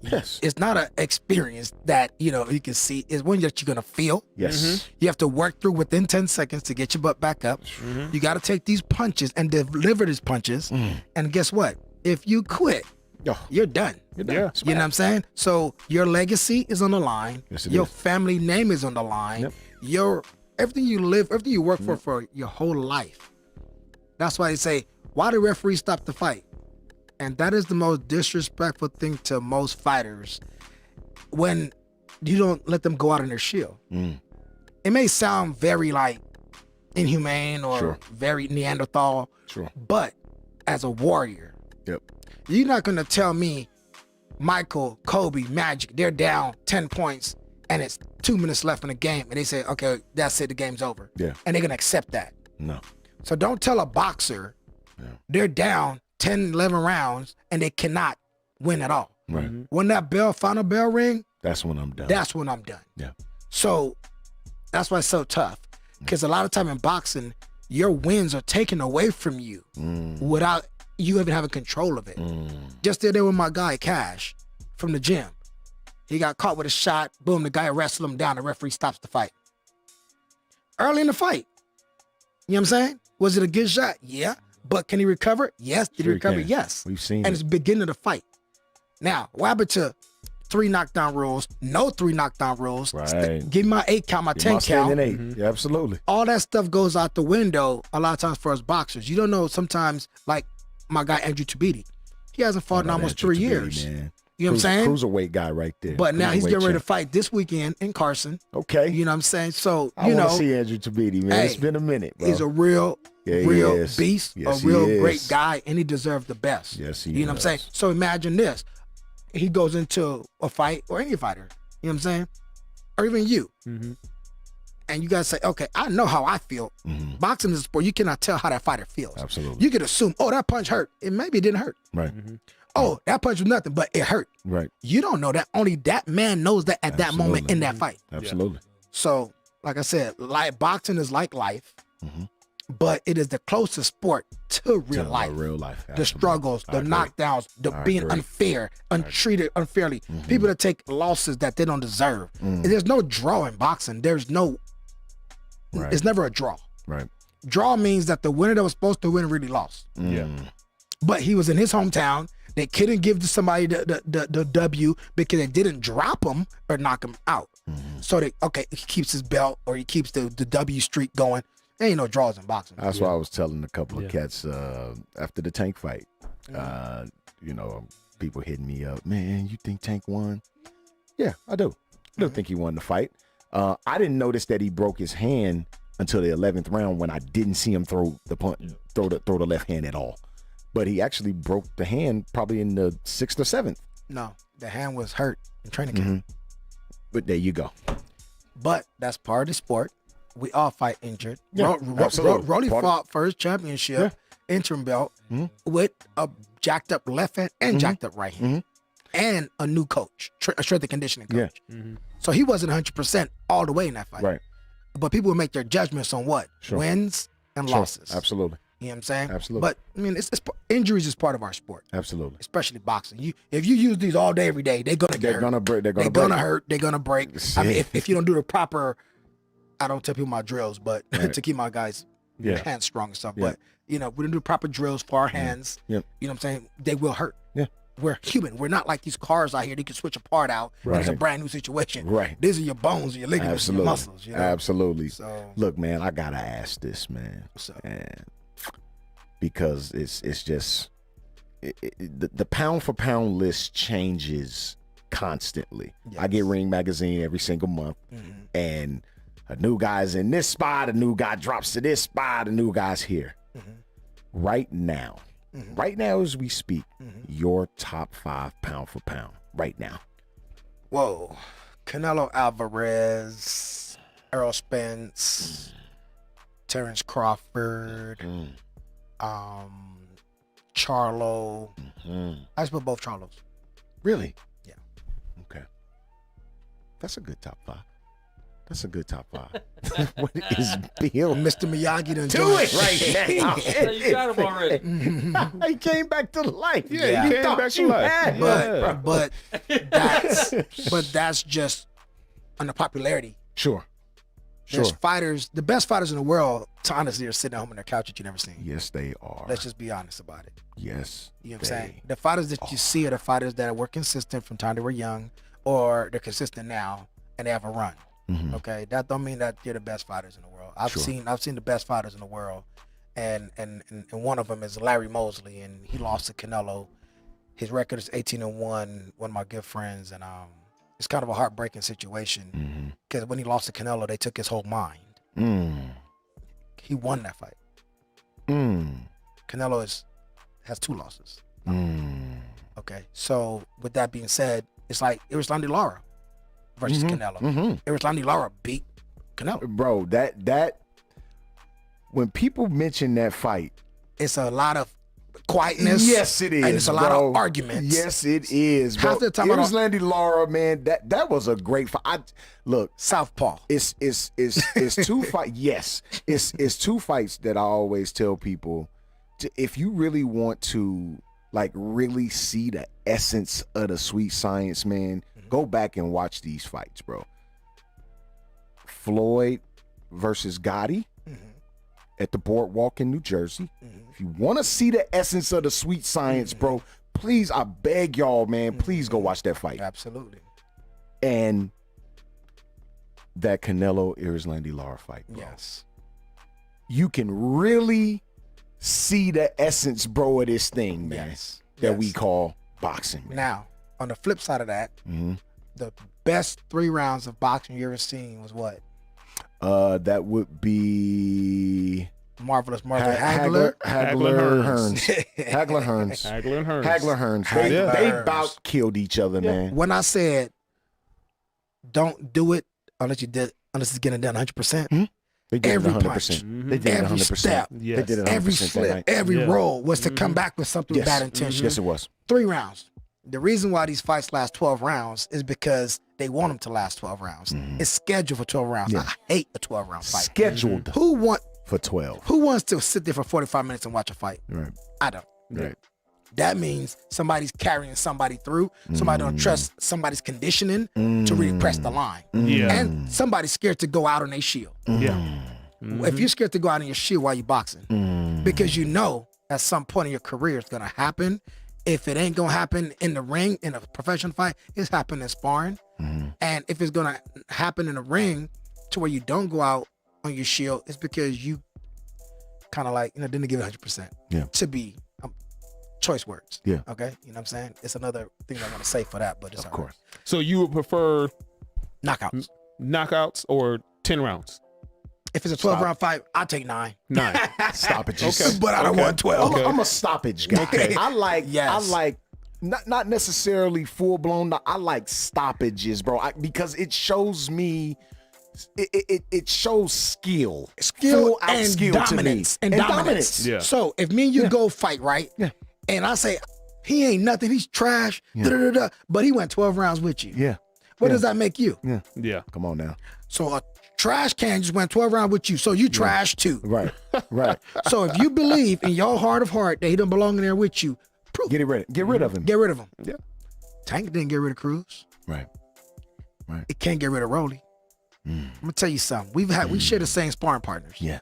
Yes. It's not an experience that you can see. It's one that you're gonna feel. Yes. You have to work through within 10 seconds to get your butt back up. You got to take these punches and deliver these punches. And guess what? If you quit, Oh, you're done. you're done. Yeah. You know what I'm saying? So your legacy is on the line. Yes, it your is. family name is on the line. Yep. Your everything you live, everything you work for your whole life. That's why they say, why the referee stop the fight? And that is the most disrespectful thing to most fighters when you don't let them go out on their shield. It may sound very inhumane or Sure. very Neanderthal, Sure. but as a warrior, Yep. you're not gonna tell me Michael, Kobe, Magic, they're down 10 points and it's 2 minutes left in the game and they say, okay, that's it, the game's over. Yeah. And they're gonna accept that. No. So don't tell a boxer they're down 10, 11 rounds and they cannot win at all. Right. When that final bell ring, That's when I'm done. that's when I'm done. Yeah. So that's why it's so tough. Because a lot of time in boxing, your wins are taken away from you without you even having control of it. Just the other day with my guy, Cash, from the gym. He got caught with a shot. Boom, the guy wrestled him down. The referee stops the fight. Early in the fight. You know what I'm saying? Was it a good shot? Yeah. But can he recover? Yes. Did Sure he recover? can. Yes. We've seen And it. it's beginning of the fight. Now, what happened to 3 knockdown rules? No 3 knockdown rules. Right. Give me my 8 count, my 10 count. Eight. Yeah, absolutely. All that stuff goes out the window a lot of times for us boxers. You don't know sometimes, like my guy Andrew Tabiti. He hasn't fought in almost 3 years. Man. You know what I'm saying? Cruiserweight guy right there. But now he's Cruiserweight getting ready to champ. fight this weekend in Carson. Okay. You know what I'm saying? So, I you want know, to see Andrew Tabiti, man. It's hey, been a minute, bro. he's a real Yeah, he is. beast, Yes, a real he is. great guy, and he deserves the best. Yes, he You know what I'm saying? does. So imagine this. He goes into a fight, or any fighter, you know what I'm saying? Or even you. And you guys say, okay, I know how I feel. Boxing is a sport. You cannot tell how that fighter feels. Absolutely. You could assume, oh, that punch hurt. Maybe it didn't hurt. Right. Oh, that punch was nothing, but it hurt. Right. You don't know that. Only that man knows that at that moment Absolutely. in that fight. Absolutely. So, like I said, boxing is like life, but it is the closest sport to real To life. Real life. The Absolutely. struggles, I the agree. knockdowns, the I being agree. unfair, untreated unfairly. People that take losses that they don't deserve. And there's no draw in boxing. There's no, Right. it's never a draw. Right. Draw means that the winner that was supposed to win really lost. Yeah. But he was in his hometown. They couldn't give to somebody the W because they didn't drop him or knock him out. So he keeps his belt or he keeps the W streak going. There ain't no draws in boxing. That's why I was telling a couple of cats after the Tank fight. People hitting me up, man, you think Tank won? Yeah, I do. I don't think he won the fight. I didn't notice that he broke his hand until the 11th round when I didn't see him throw the left hand at all. But he actually broke the hand probably in the 6th or 7th. No, the hand was hurt in training camp. But there you go. But that's part of the sport. We all fight injured. Yeah, absolutely. Rolly Part of- fought first championship interim belt with a jacked up left hand and jacked up right hand, and a new coach, a strength and conditioning coach. So he wasn't 100% all the way in that fight. Right. But people will make their judgments on what wins and losses. Absolutely. You know what I'm saying? Absolutely. But I mean, injuries is part of our sport, Absolutely. especially boxing. If you use these all day, every day, they're gonna get They're hurt. gonna break. They're They're gonna gonna break. hurt. They're gonna break. I mean, if you don't do the proper, I don't tell people my drills, but to keep my guys hands strong and stuff. Yeah. But we don't do proper drills for our hands. Yep. You know what I'm saying? They will hurt. Yeah. We're human. We're not like these cars out here. They can switch a part out. When it's a Right. brand new situation. Right. These are your bones, your ligaments, and your Absolutely. muscles. You know? Absolutely. So Look, man, I gotta ask this, man. What's up? And because it's just the pound for pound list changes constantly. I get Ring Magazine every single month, and a new guy's in this spot, a new guy drops to this spot, a new guy's here. Right now, right now as we speak, your top 5 pound for pound right now. Whoa. Canelo Alvarez, Errol Spence, Terrence Crawford, Charlo. I just put both Charlos. Really? Yeah. Okay. That's a good top 5. That's a good top 5. What is Bill? Mr. Miyagi done Do it right now. You got him already. He came back to life. Yeah, he came thought back to you life. had him. Yeah. but that's just on the popularity. Sure. There's fighters, the best fighters in the world, honestly, are sitting at home on their couch that you never seen. Yes, they are. Let's just be honest about it. Yes. You know what I'm saying? The fighters that you see are the fighters that were consistent from time they were young, or they're consistent now and they have a run. Okay, that don't mean that they're the best fighters in the world. I've seen the best fighters in the world, and one of them is Larry Mosley, and he lost to Canelo. His record is 18-1. One of my good friends, and it's kind of a heartbreaking situation because when he lost to Canelo, they took his whole mind. He won that fight. Canelo has 2 losses. Okay, so with that being said, it's like Erislandy Lara versus Canelo. Erislandy Lara beat Canelo. Bro, that when people mention that fight, It's a lot of quietness. yes, it is. And it's a lot bro. of arguments. Yes, it is. Bro. Half the time I don't- Landy Lara, man, that was a great fight. Look, Southpaw. it's 2 fights. Yes, it's 2 fights that I always tell people, if you really want to like really see the essence of the sweet science, man, go back and watch these fights, bro. Floyd versus Gotti at the Boardwalk in New Jersey. If you want to see the essence of the sweet science, bro, please, I beg y'all, man, please go watch that fight. Absolutely. And that Canelo Erislandy Lara fight, bro. Yes. You can really see the essence, bro, of this thing, man, Yes. that Yes. we call boxing, man. Now, on the flip side of that, the best 3 rounds of boxing you ever seen was what? That would be Marvelous Marvin Hagler. Hagler Hearns. Hagler Hearns. Hagler and Hearns. Hagler Hearns. Hagler They Hearns. about killed each other, man. When I said don't do it unless it's getting done 100%. They did Every it 100%. They did it every 100%. step, They did it 100% every that flip, night. every Yeah. roll was to come back with something with bad intention. Yes, it was. 3 rounds. The reason why these fights last 12 rounds is because they want them to last 12 rounds. It's scheduled for 12 rounds. Yeah. I hate a 12-round fight. Scheduled Who for 12. wants to sit there for 45 minutes and watch a fight? Right. I don't. Right. That means somebody's carrying somebody through. Somebody don't trust somebody's conditioning to really press the line. Yeah. And somebody's scared to go out on their shield. Yeah. If you're scared to go out on your shield while you're boxing, because you know at some point in your career it's gonna happen. If it ain't gonna happen in the ring in a professional fight, it's happening in sparring. And if it's gonna happen in the ring to where you don't go out on your shield, it's because you kind of like didn't give it 100%. Yeah. To be choice words. Yeah. Okay. You know what I'm saying? It's another thing I want to say for that, but it's Of all right. course. So you would prefer Knockouts. knockouts or 10 rounds? If it's a 12-round fight, I'll take 9. 9. Stoppages. Okay. But I don't want 12. Okay. I'm a stoppage guy. Okay. I like Yes. not necessarily full blown. I like stoppages, bro, because it shows me it shows skill, skill full-out and skill dominance. to me. And dominance. Yeah. So if me and you go fight, right? Yeah. And I say, he ain't nothing, he's trash, but he went 12 rounds with you. Yeah. What does that make you? Yeah. Come on now. So a trash can just went 12 rounds with you, so you trash too. Right. Right. So if you believe in your heart of heart that he don't belong in there with you, prove Get rid of him. Get rid of him. Yeah. Tank didn't get rid of Cruz. Right. It can't get rid of Rolly. I'm gonna tell you something. We share the same sparring partners. Yeah.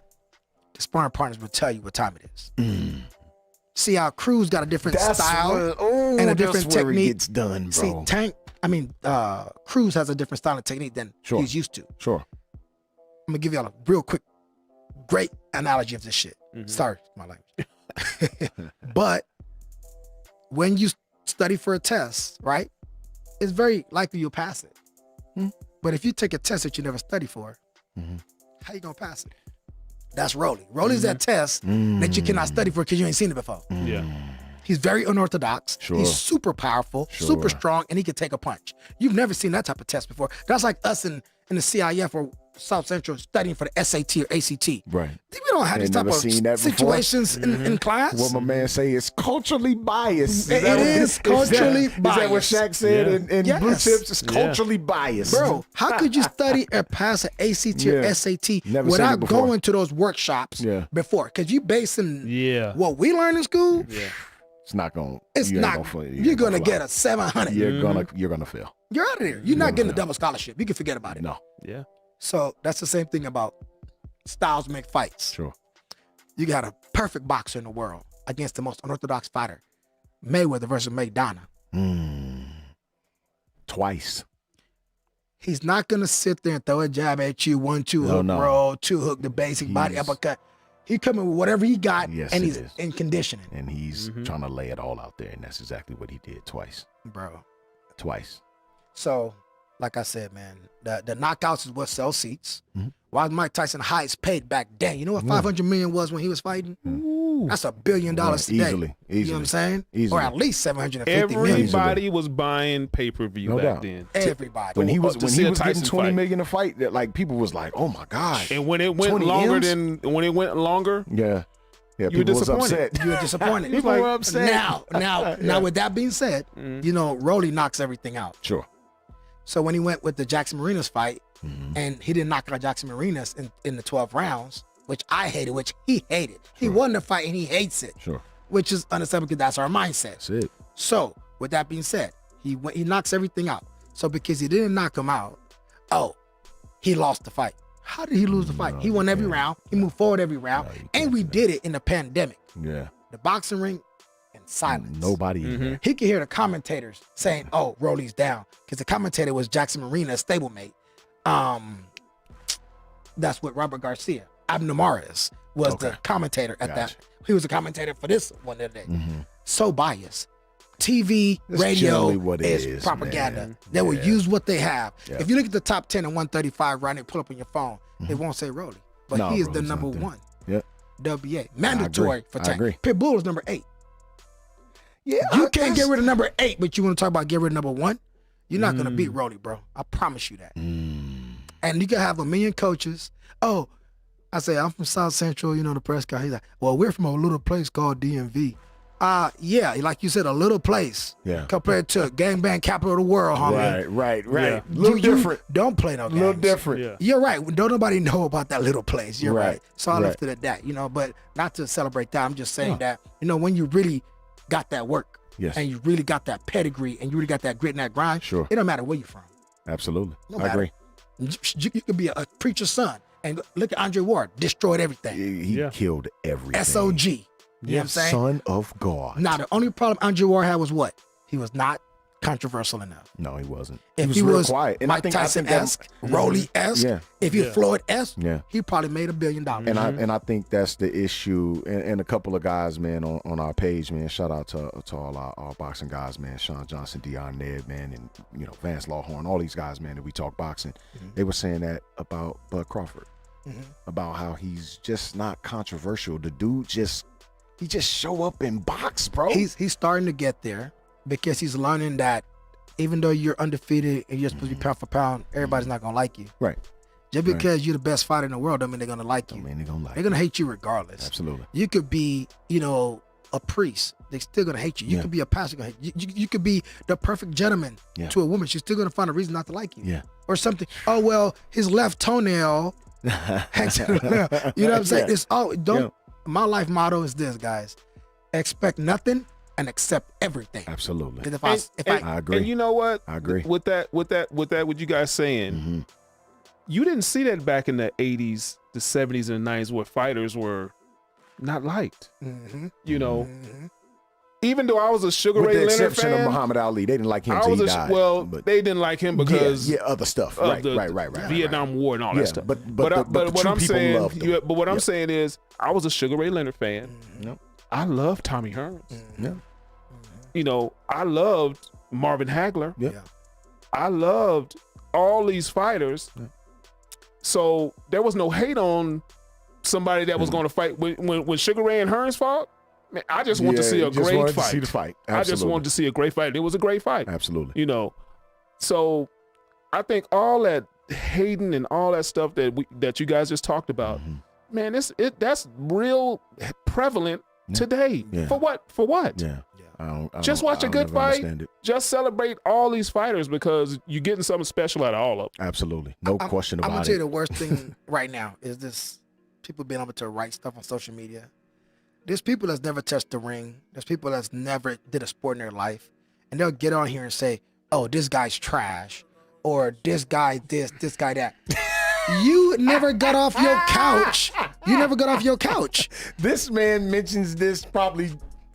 The sparring partners will tell you what time it is. See how Cruz got a different style and a different that's where technique. it gets done, bro. See, Cruz has a different style and technique than he's used to. Sure. I'm gonna give y'all a real quick, great analogy of this shit. Sorry, my language. But when you study for a test, right, it's very likely you'll pass it. But if you take a test that you never study for, how you gonna pass it? That's Rolly. Rolly's that test that you cannot study for because you ain't seen it before. Yeah. He's very unorthodox. Sure. He's super powerful, super strong, and he can take a punch. You've never seen that type of test before. That's like us in the CIF or South Central studying for the SAT or ACT. Right. We don't have these type never of seen that before. situations in class. What my man say is culturally biased. It is culturally Is that what biased. Shaq said in Blue Yes. Chips? It's culturally biased. Bro, how could you study or pass an ACT or SAT Never seen it without before. going to those workshops before? Because you basing what we learn in school, It's not going. it's not. You're gonna get a 700. You're gonna fail. You're out of there. You're not getting a double scholarship. You can forget about it. No. Yeah. So that's the same thing about styles make fights. Sure. You got a perfect boxer in the world against the most unorthodox fighter, Mayweather versus Maidana. Twice. He's not gonna sit there and throw a jab at you, 1-2 hook roll, 2 hook, the basic body uppercut. He coming with whatever he got, Yes, and it he's is. in conditioning, And he's trying to lay it all out there, and that's exactly what he did twice. bro. Twice. So, like I said, man, the knockouts is what sells seats. Why was Mike Tyson highest paid back then? You know what 500 million was when he was fighting? That's $1 billion today. Easily. You know what I'm saying? Easily. Or at least 750 million. Everybody was buying pay-per-view No back doubt. then. Everybody. When he was to see a getting Tyson 20 fight. million a fight, that like people was like, "Oh my gosh!" And when it went 20 longer M's? than when it went longer, Yeah, You were people was disappointed. upset. You were disappointed. People were upset. Now, with that being said, you know, Rolly knocks everything out. Sure. So when he went with the Jackson Marinas fight, and he didn't knock out Jackson Marinas in the 12 rounds, which I hated, which he hated. He won the fight and he hates it, Sure. which is understandable because that's our mindset. That's it. So with that being said, he knocks everything out. So because he didn't knock him out, he lost the fight. How did he lose the fight? He won every round. He moved forward every round, and we did it in the pandemic. Yeah. The boxing ring in silence. Nobody. in there. He could hear the commentators saying, "Oh, Rolly's down," because the commentator was Jackson Marina's stablemate. That's what Robert Garcia, Abnamaris, was the commentator at that. He was a commentator for this one that day. So biased. TV, That's radio generally what it is is, propaganda. man. They will use what they have. Yeah. If you look at the top 10 and 135 right now, pull up on your phone, they won't say Rolly. But No, he is the Rolly's number not there. one. Yep. WBA. Mandatory for I Tank. agree. Pitbull is number 8. Yeah. You can't get rid of number 8, but you want to talk about get rid of number 1? You're not going to beat Rolly, bro. I promise you that. And you can have a million coaches. Oh, I say, I'm from South Central, you know, the press guy. He's like, well, we're from a little place called DMV. Yeah, like you said, a little place. Yeah. Compared to gangbang capital of the world, homie. Right. Yeah. Little different. Don't play no games. Little different. Yeah. You're right. Don't nobody know about that little place. You're right. Right. So I Right. left it at that, you know, but not to celebrate that. I'm just saying that, you know, when you really got that work Yes. and you really got that pedigree and you really got that grit and that grind, Sure. it don't matter where you're from. Absolutely. No I matter. agree. You could be a preacher's son and look at Andre Ward, destroyed everything. He killed everything. SOG. You know what I'm saying? Son of God. Now, the only problem Andre Ward had was what? He was not controversial enough. No, he wasn't. If he was real quiet. And Mike I think Tyson-esque, Rolly-esque, Yeah. if he Floyd-esque, Yeah. he probably made $1 billion. And I think that's the issue. And a couple of guys, man, on our page, man. Shout out to all our boxing guys, man. Sean Johnson, Dion Ned, man, and you know Vance Lawhorn, all these guys, man. That we talk boxing. They were saying that about Bud Crawford, about how he's just not controversial. The dude just show up and box, bro. He's starting to get there because he's learning that even though you're undefeated and you're supposed to be pound for pound, everybody's not gonna like you. Right. Just because you're the best fighter in the world, don't mean they're gonna like you. I mean, they're gonna like. They're gonna hate you regardless. Absolutely. You could be, a priest. They're still gonna hate you. You could be a pastor. Gonna hate you. You could be the perfect gentleman to a woman. She's still gonna find a reason not to like you. Yeah. Or something. Oh well, his left toenail hangs to the left. You know what I'm saying? It's My life motto is this, guys: expect nothing and accept everything. Absolutely. 'Cause if I agree. And you know what? I agree. With that, what you guys saying, you didn't see that back in the 80s, the 70s, and the 90s where fighters were not liked. You know, even though I was a Sugar With Ray the Leonard exception fan, of Muhammad Ali, they didn't like him I till was he died. they didn't like him because other stuff. of Right, the right. Vietnam War and all that stuff. But what true I'm people saying, loved him. but what I'm saying is, I was a Sugar Ray Leonard fan. Yep. I loved Tommy Hearns. Yeah. You know, I loved Marvin Hagler. Yep. Yeah. I loved all these fighters. So there was no hate on somebody that was going to fight. When Sugar Ray and Hearns fought, man, I just wanted to see a great wanted fight. To see the fight. I just wanted to see a great fight. It was a great fight. Absolutely. You know, so I think all that hating and all that stuff that you guys just talked about, man, that's real prevalent today. Yeah. For what? For what? Yeah. Just watch a good fight. Just celebrate all these fighters because you're getting something special out of all of them. Absolutely. No question I'm about gonna it. tell you the worst thing right now is this: people being able to write stuff on social media. There's people that's never touched the ring. There's people that's never did a sport in their life, and they'll get on here and say, "Oh, this guy's trash," or "This guy this guy that." You never got off your couch. You never got off your couch. This man mentions this probably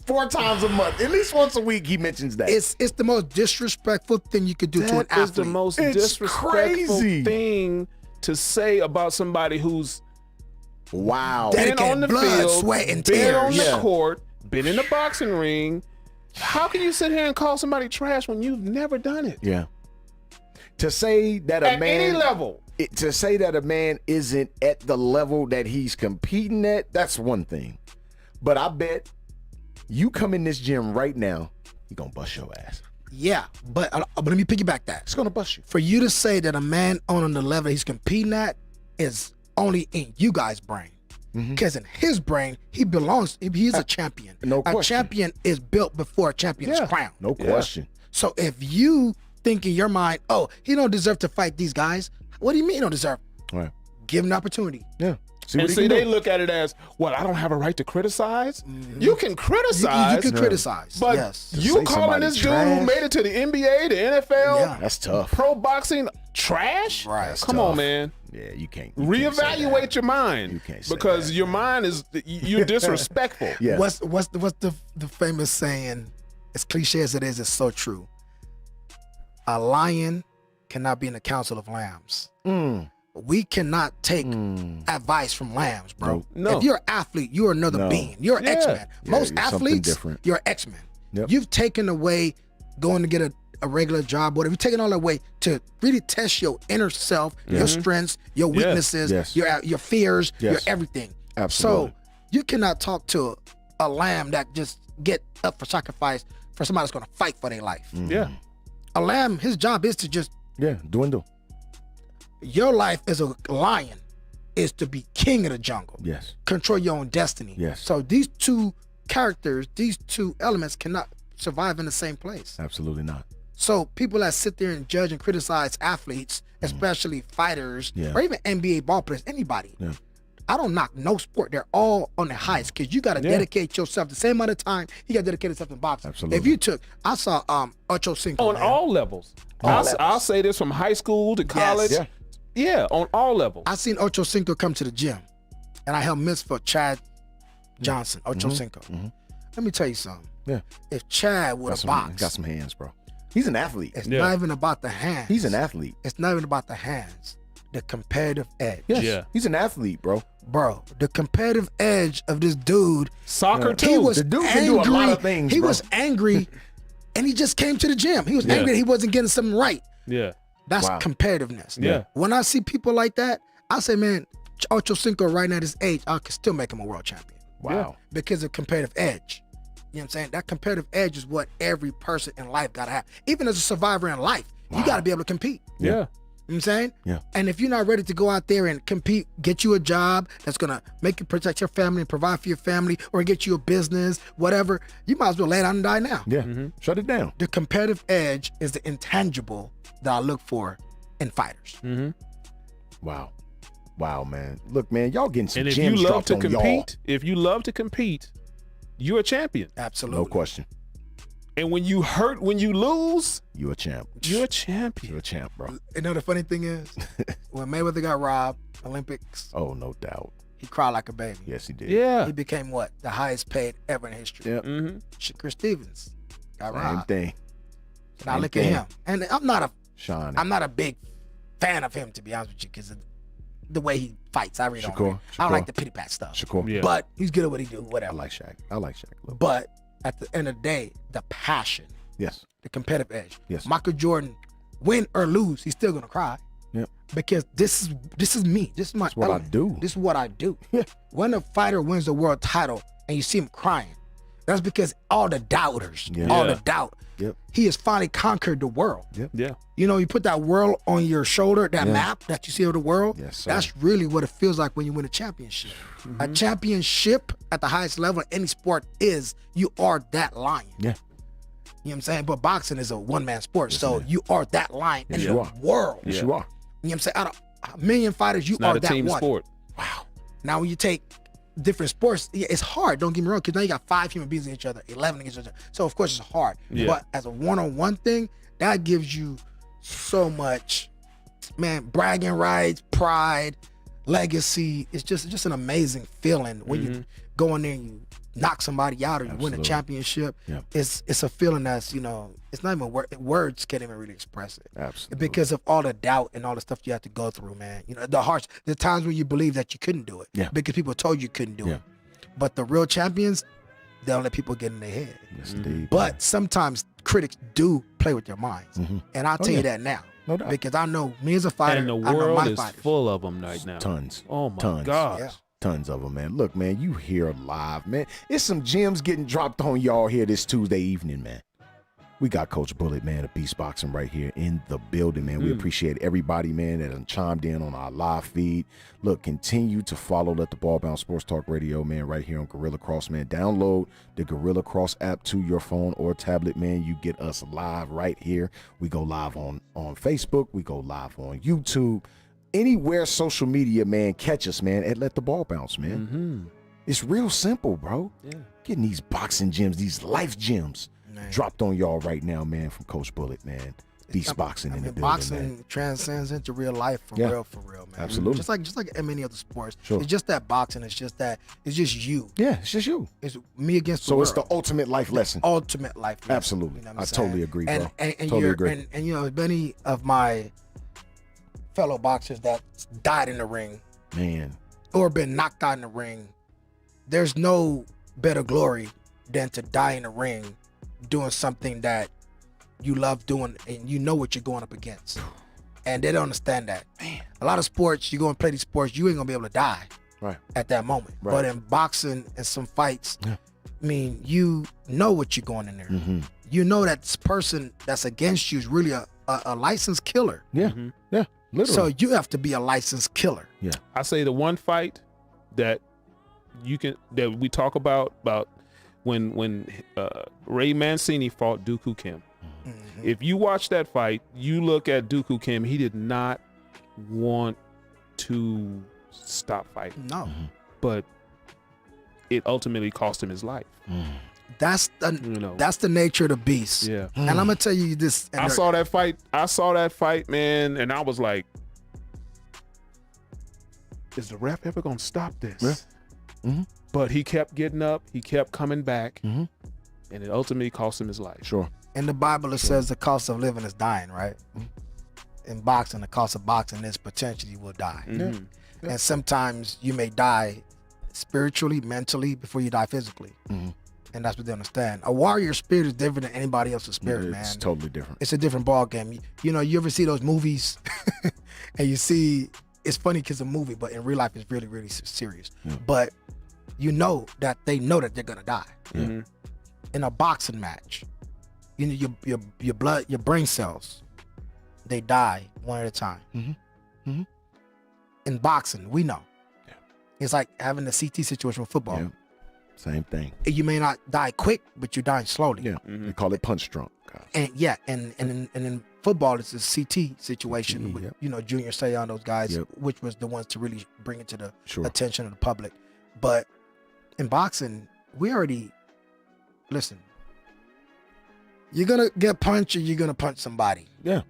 4 times a month. At least once a week he mentions that. It's the most disrespectful thing you could do to an That athlete. is the most It's disrespectful crazy. thing to say about somebody who's Wow. That- been on the Dedicated blood, field, sweat, and been on tears. the Yeah. court, been in the boxing ring. How can you sit here and call somebody trash when you've never done it? Yeah. To say that a At man any level. to say that a man isn't at the level that he's competing at, that's one thing. But I bet you come in this gym right now, he gonna bust your ass. Yeah, but let me piggyback that. He's gonna bust you. For you to say that a man on the level he's competing at is only in you guys' brain. Because in his brain, he belongs, he's a champion. No A question. champion is built before a champion is crowned. No question. So if you think in your mind, oh, he don't deserve to fight these guys, what do you mean he don't deserve? Right. Give him an opportunity. Yeah. See And what he see, can they do. look at it as, well, I don't have a right to criticize. You can criticize. You can criticize. But yes. To you say calling somebody this dude trash. who made it to the NBA, the NFL, Yeah. That's tough. pro boxing trash? Right. That's Come tough. on, man. Yeah, you can't. You can't say Reevaluate that. your mind. You can't say because that, your mind is you're disrespectful. Yeah. What's the famous saying? As cliche as it is, it's so true. A lion cannot be in the council of lambs. We cannot take advice from lambs, bro. No. If you're an athlete, you're another No. being. You're an Yeah. X-Men. Yeah, Most you're something athletes, different. you're X-Men. Yep. You've taken away going to get a regular job, whatever. You've taken all that away to really test your inner self, your strengths, your weaknesses, Yes. your fears, your Yes. everything. Absolutely. So you cannot talk to a lamb that just get up for sacrifice for somebody that's going to fight for their life. Yeah. A lamb, his job is to just, Yeah, dwindle. your life as a lion is to be king of the jungle. Yes. Control your own destiny. Yes. So these two characters, these two elements cannot survive in the same place. Absolutely not. So people that sit there and judge and criticize athletes, especially fighters, Yeah. or even NBA ball players, anybody. Yeah. I don't knock no sport. They're all on the highest because you got to dedicate yourself the same amount of time you got to dedicate yourself to boxing. Absolutely. If you took, I saw Ocho Cinco. On man. all levels. I'll say this from high school to college. Yeah. Yeah, on all levels. I seen Ocho Cinco come to the gym, and I helped mitzvah Chad Johnson, Ocho Cinco. Let me tell you something. Yeah. If Chad would have boxed, Got some hands, bro. He's an athlete. it's Yeah. not even about the hands. He's an athlete. It's not even about the hands. The competitive edge. Yes. Yeah. He's an athlete, bro. Bro, the competitive edge of this dude. Soccer too. He was The dude angry. can do a lot of things, He bro. was angry, and he just came to the gym. He was angry that he wasn't getting something right. Yeah. That's Wow. competitiveness. Yeah. When I see people like that, I say, man, Ocho Cinco right now at his age, I can still make him a world champion. Wow. Because of competitive edge. You know what I'm saying? That competitive edge is what every person in life got to have. Even as a survivor in life, you got to be able to compete. Yeah. You know what I'm saying? Yeah. And if you're not ready to go out there and compete, get you a job that's going to make you protect your family and provide for your family, or get you a business, whatever, you might as well lay down and die now. Yeah. Shut it down. The competitive edge is the intangible that I look for in fighters. Wow. Wow, man. Look, man, y'all getting some And if gems you love dropped to on y'all. compete, you're a champion. Absolutely. No question. And when you lose, You a champ. you're a champion. You're a champ, bro. You know the funny thing is, when Mayweather got robbed, Olympics, Oh, no doubt. he cried like a baby. Yes, he did. Yeah. He became what? The highest paid ever in history. Yep. Mm-hmm. Shakur Stevens got Same robbed. thing. Now Same look at thing. him. And I'm not a big fan of him, to be honest with you, because the way he fights, I really don't. I don't like the pity pat stuff. Shakur. Yeah. But he's good at what he do, I whatever. like Shaq. I like Shaq. a little. But at the end of the day, the passion, Yes. the competitive edge. Yes. Michael Jordan, win or lose, he's still gonna cry. Yep. Because this is me. This is my That's what I element. do. This is what I do. Yeah. When a fighter wins the world title and you see him crying, that's because all the doubters, Yeah. all Yeah. the doubt, Yep. he has finally conquered the world. Yeah. You know, you put that world on your shoulder, that Yeah. map that you see of the world. Yes, sir. That's really what it feels like when you win a championship. A championship at the highest level in any sport is you are that lion. Yeah. You know what I'm saying? But boxing is a one-man sport, so man. you are that lion in Yes, the you are. world. Yes, Yeah. you are. You know what I'm saying? Out of a million fighters, you It's not are a that team one. sport. Wow. Now when you take different sports, yeah, it's hard. Don't get me wrong, because now you got 5 human beings against each other, 11 against each other. So of course it's hard. Yeah. But as a one-on-one thing, that gives you so much, man, bragging rights, pride, legacy. It's just an amazing feeling when you go in there and you knock somebody out or you win a Absolutely. championship. Yeah. It's a feeling that's, it's not even words can't even really express it. Absolutely. Because of all the doubt and all the stuff you have to go through, man. The times when you believe that you couldn't do it. Yeah. Because people told you couldn't do Yeah. it. But the real champions, they don't let people get in their head. Yes, indeed. But sometimes critics do play with your minds. And I'll tell yeah. you that now. No doubt. Because I know me as a fighter, And the I know world my is fighters. full of them right now. Tons. Oh my Tons. gosh. Yeah. Tons of them, man. Look, man, you hear live, man. It's some gems getting dropped on y'all here this Tuesday evening, man. We got Coach Bullet, man, of Beast Boxing right here in the building, man. We appreciate everybody, man, that done chimed in on our live feed. Look, continue to follow Let the Ball Bounce Sports Talk Radio, man, right here on Gorilla Cross, man. Download the Gorilla Cross app to your phone or tablet, man. You get us live right here. We go live on Facebook. We go live on YouTube. Anywhere social media, man, catch us, man, at Let the Ball Bounce, man. It's real simple, bro. Yeah. Getting these boxing gems, these life gems dropped on y'all right now, man, from Coach Bullet, man. Beast Boxing in the building, boxing man. transcends into real life for Yeah. real, man. Absolutely. Just like in many other sports. Sure. It's just that boxing. It's just you. Yeah, it's just you. It's me against the So world. it's the ultimate life lesson. ultimate life lesson. Absolutely. You know what I I'm saying? totally agree, bro. And Totally you're, agree. And many of my fellow boxers that died in the ring Man, or been knocked out in the ring, there's no better glory than to die in the ring doing something that you love doing and you know what you're going up against. And they don't understand that. Man. A lot of sports, you go and play these sports, you ain't gonna be able to die right. at that moment. Right. But in boxing and some fights, Yeah. I mean, you know what you're going in there. Mm-hmm. You know that this person that's against you is really a licensed killer. Yeah, yeah, literally. So you have to be a licensed killer. I say the one fight that we talk about when Ray Mancini fought Dooku Kim. Mm-hmm. If you watch that fight, you look at Dooku Kim, he did not want to stop fighting, No. but it ultimately cost him his life. That's the nature of the beast. Yeah. And I'm gonna tell you this. I saw that fight, man, and I was like, is the ref ever gonna stop this? Yeah. Mhm. But he kept getting up, he kept coming back, Mhm. and it ultimately cost him his life. Sure. In the Bible, it says the cost of living is dying, right? In boxing, the cost of boxing is potentially you will die. Mhm. And sometimes you may die spiritually, mentally, before you die physically. Mhm. And that's what they understand. A warrior spirit is different than anybody else's spirit, man. It's totally different. It's a different ball game. You ever see those movies and you see, it's funny because a movie, but in real life it's really, really serious. Yeah. But you know that they know that they're gonna die. Mhm. In a boxing match, your blood, your brain cells they die one at a time. In boxing, we know. Yeah. It's like having the CT situation with football. Yeah. Same thing. You may not die quick, but you're dying slowly. Yeah. They call it punch drunk, guys. And in football, it's a CT situation with, Yep. you know, Junior Seau, those guys, Yep. which was the ones to really bring it to the Sure. attention of the public. But in boxing, listen, you're going to get punched or you're going to punch somebody. Yeah.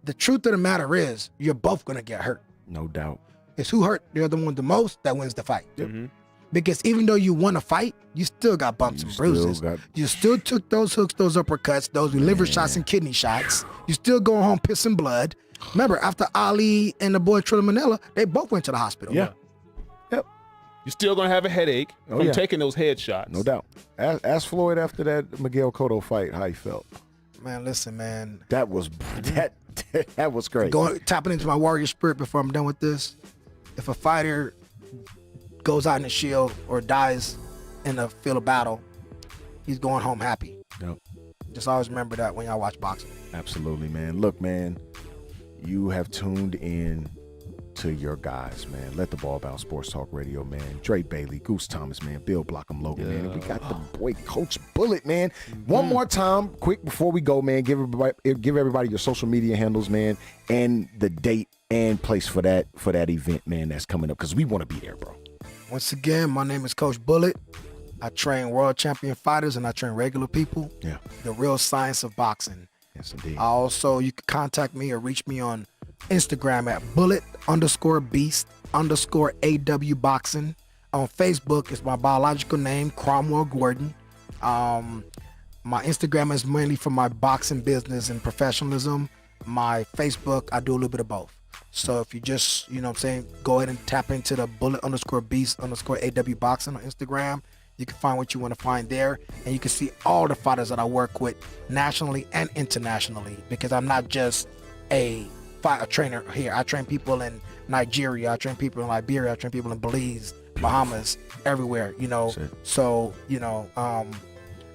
The truth of the matter is you're both going to get hurt. No doubt. It's who hurt the other one the most that wins the fight. Yep. Because even though you won a fight, you still got bumps and bruises. You still took those hooks, those uppercuts, those liver shots and kidney shots. You still going home pissing blood. Remember, after Ali and the boy Trilla Manila, they both went to the hospital. Yeah. Yep. You're still gonna have a headache from taking those headshots. No doubt. Ask Floyd after that Miguel Cotto fight how he felt. Man, listen, man. That was that was great. Tapping into my warrior spirit before I'm done with this. If a fighter goes out in the shield or dies in the field of battle, he's going home happy. Yep. Just always remember that when y'all watch boxing. Absolutely, man. Look, man, you have tuned in to your guys, man. Let the Ball Bounce Sports Talk Radio, man. Dre Bailey, Goose Thomas, man. Bill Blockham Logan, man. And we got the boy Coach Bullet, man. One more time, quick before we go, man. Give everybody your social media handles, man, and the date and place for that event, man. That's coming up because we want to be there, bro. Once again, my name is Coach Bullet. I train world champion fighters and I train regular people. Yeah. The real science of boxing. Yes, indeed. You can contact me or reach me on Instagram at bullet_beast_AW boxing. On Facebook, it's my biological name, Cromwell Gordon. My Instagram is mainly for my boxing business and professionalism. My Facebook, I do a little bit of both. So if you just, you know what I'm saying, go ahead and tap into the bullet_beast_AW boxing on Instagram. You can find what you want to find there, and you can see all the fighters that I work with nationally and internationally, because I'm not just a trainer here. I train people in Nigeria, I train people in Liberia, I train people in Belize, Bahamas, everywhere, you know. So, you know,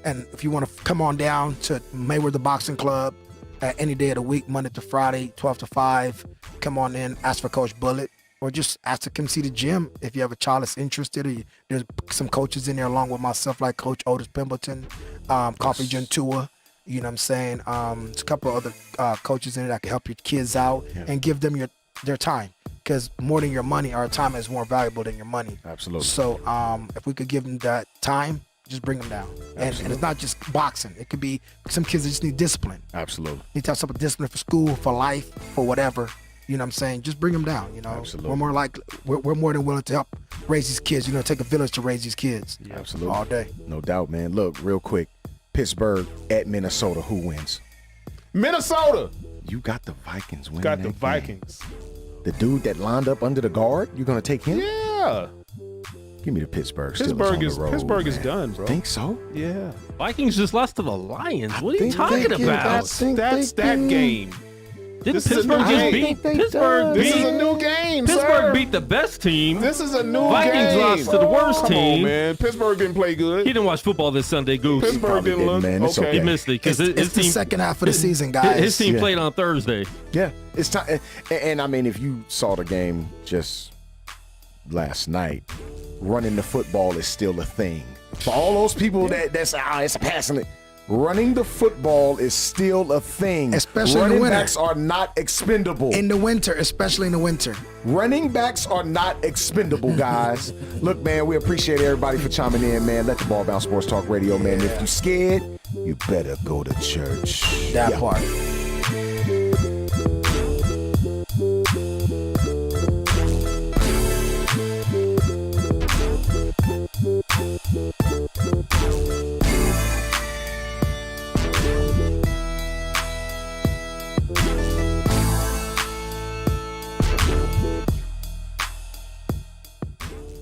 and if you want to come on down to Mayweather Boxing Club at any day of the week, Monday to Friday, 12 to 5, come on in, ask for Coach Bullet, or just ask to come see the gym if you have a child that's interested. Or there's some coaches in there along with myself, like Coach Otis Pemberton, Coffee Gentua. You know what I'm saying? There's a couple of other coaches in there that can help your kids out and give them their time. Because more than your money, our time is more valuable than your money. Absolutely. So if we could give them that time, just bring them down. And it's not just boxing. It could be some kids that just need discipline. Absolutely. Need to have some discipline for school, for life, for whatever. You know what I'm saying? Just bring them down, you know. Absolutely. We're more than willing to help raise these kids. You know, take a village to raise these kids. Yeah, absolutely. All day. No doubt, man. Look, real quick. Pittsburgh at Minnesota. Who wins? Minnesota. You got the Vikings winning. Got the Vikings. The dude that lined up under the guard, you're going to take him? Yeah. Give me the Pittsburgh. Pittsburgh is done, bro. Think so? Yeah. Vikings just lost to the Lions. What are you talking about? That's that game. Didn't Pittsburgh just beat Pittsburgh? This is a new game, Pittsburgh beat the best team. This is a new Vikings game. lost to the worst Come team. on, man. Pittsburgh didn't play good. He didn't watch football this Sunday, Goose. Pittsburgh didn't look okay. He missed it because It's the second half of the season, guys. His team played on Thursday. Yeah, it's time. And I mean, if you saw the game just last night, running the football is still a thing. For all those people that's it's passing it. Running the football is still a thing. Especially in the winter. Running backs are not expendable. In the winter, especially in the winter. Running backs are not expendable, guys. Look, man, we appreciate everybody for chiming in, man. Let the Ball Bounce Sports Talk Radio, man. If you scared, you better go to church. That part.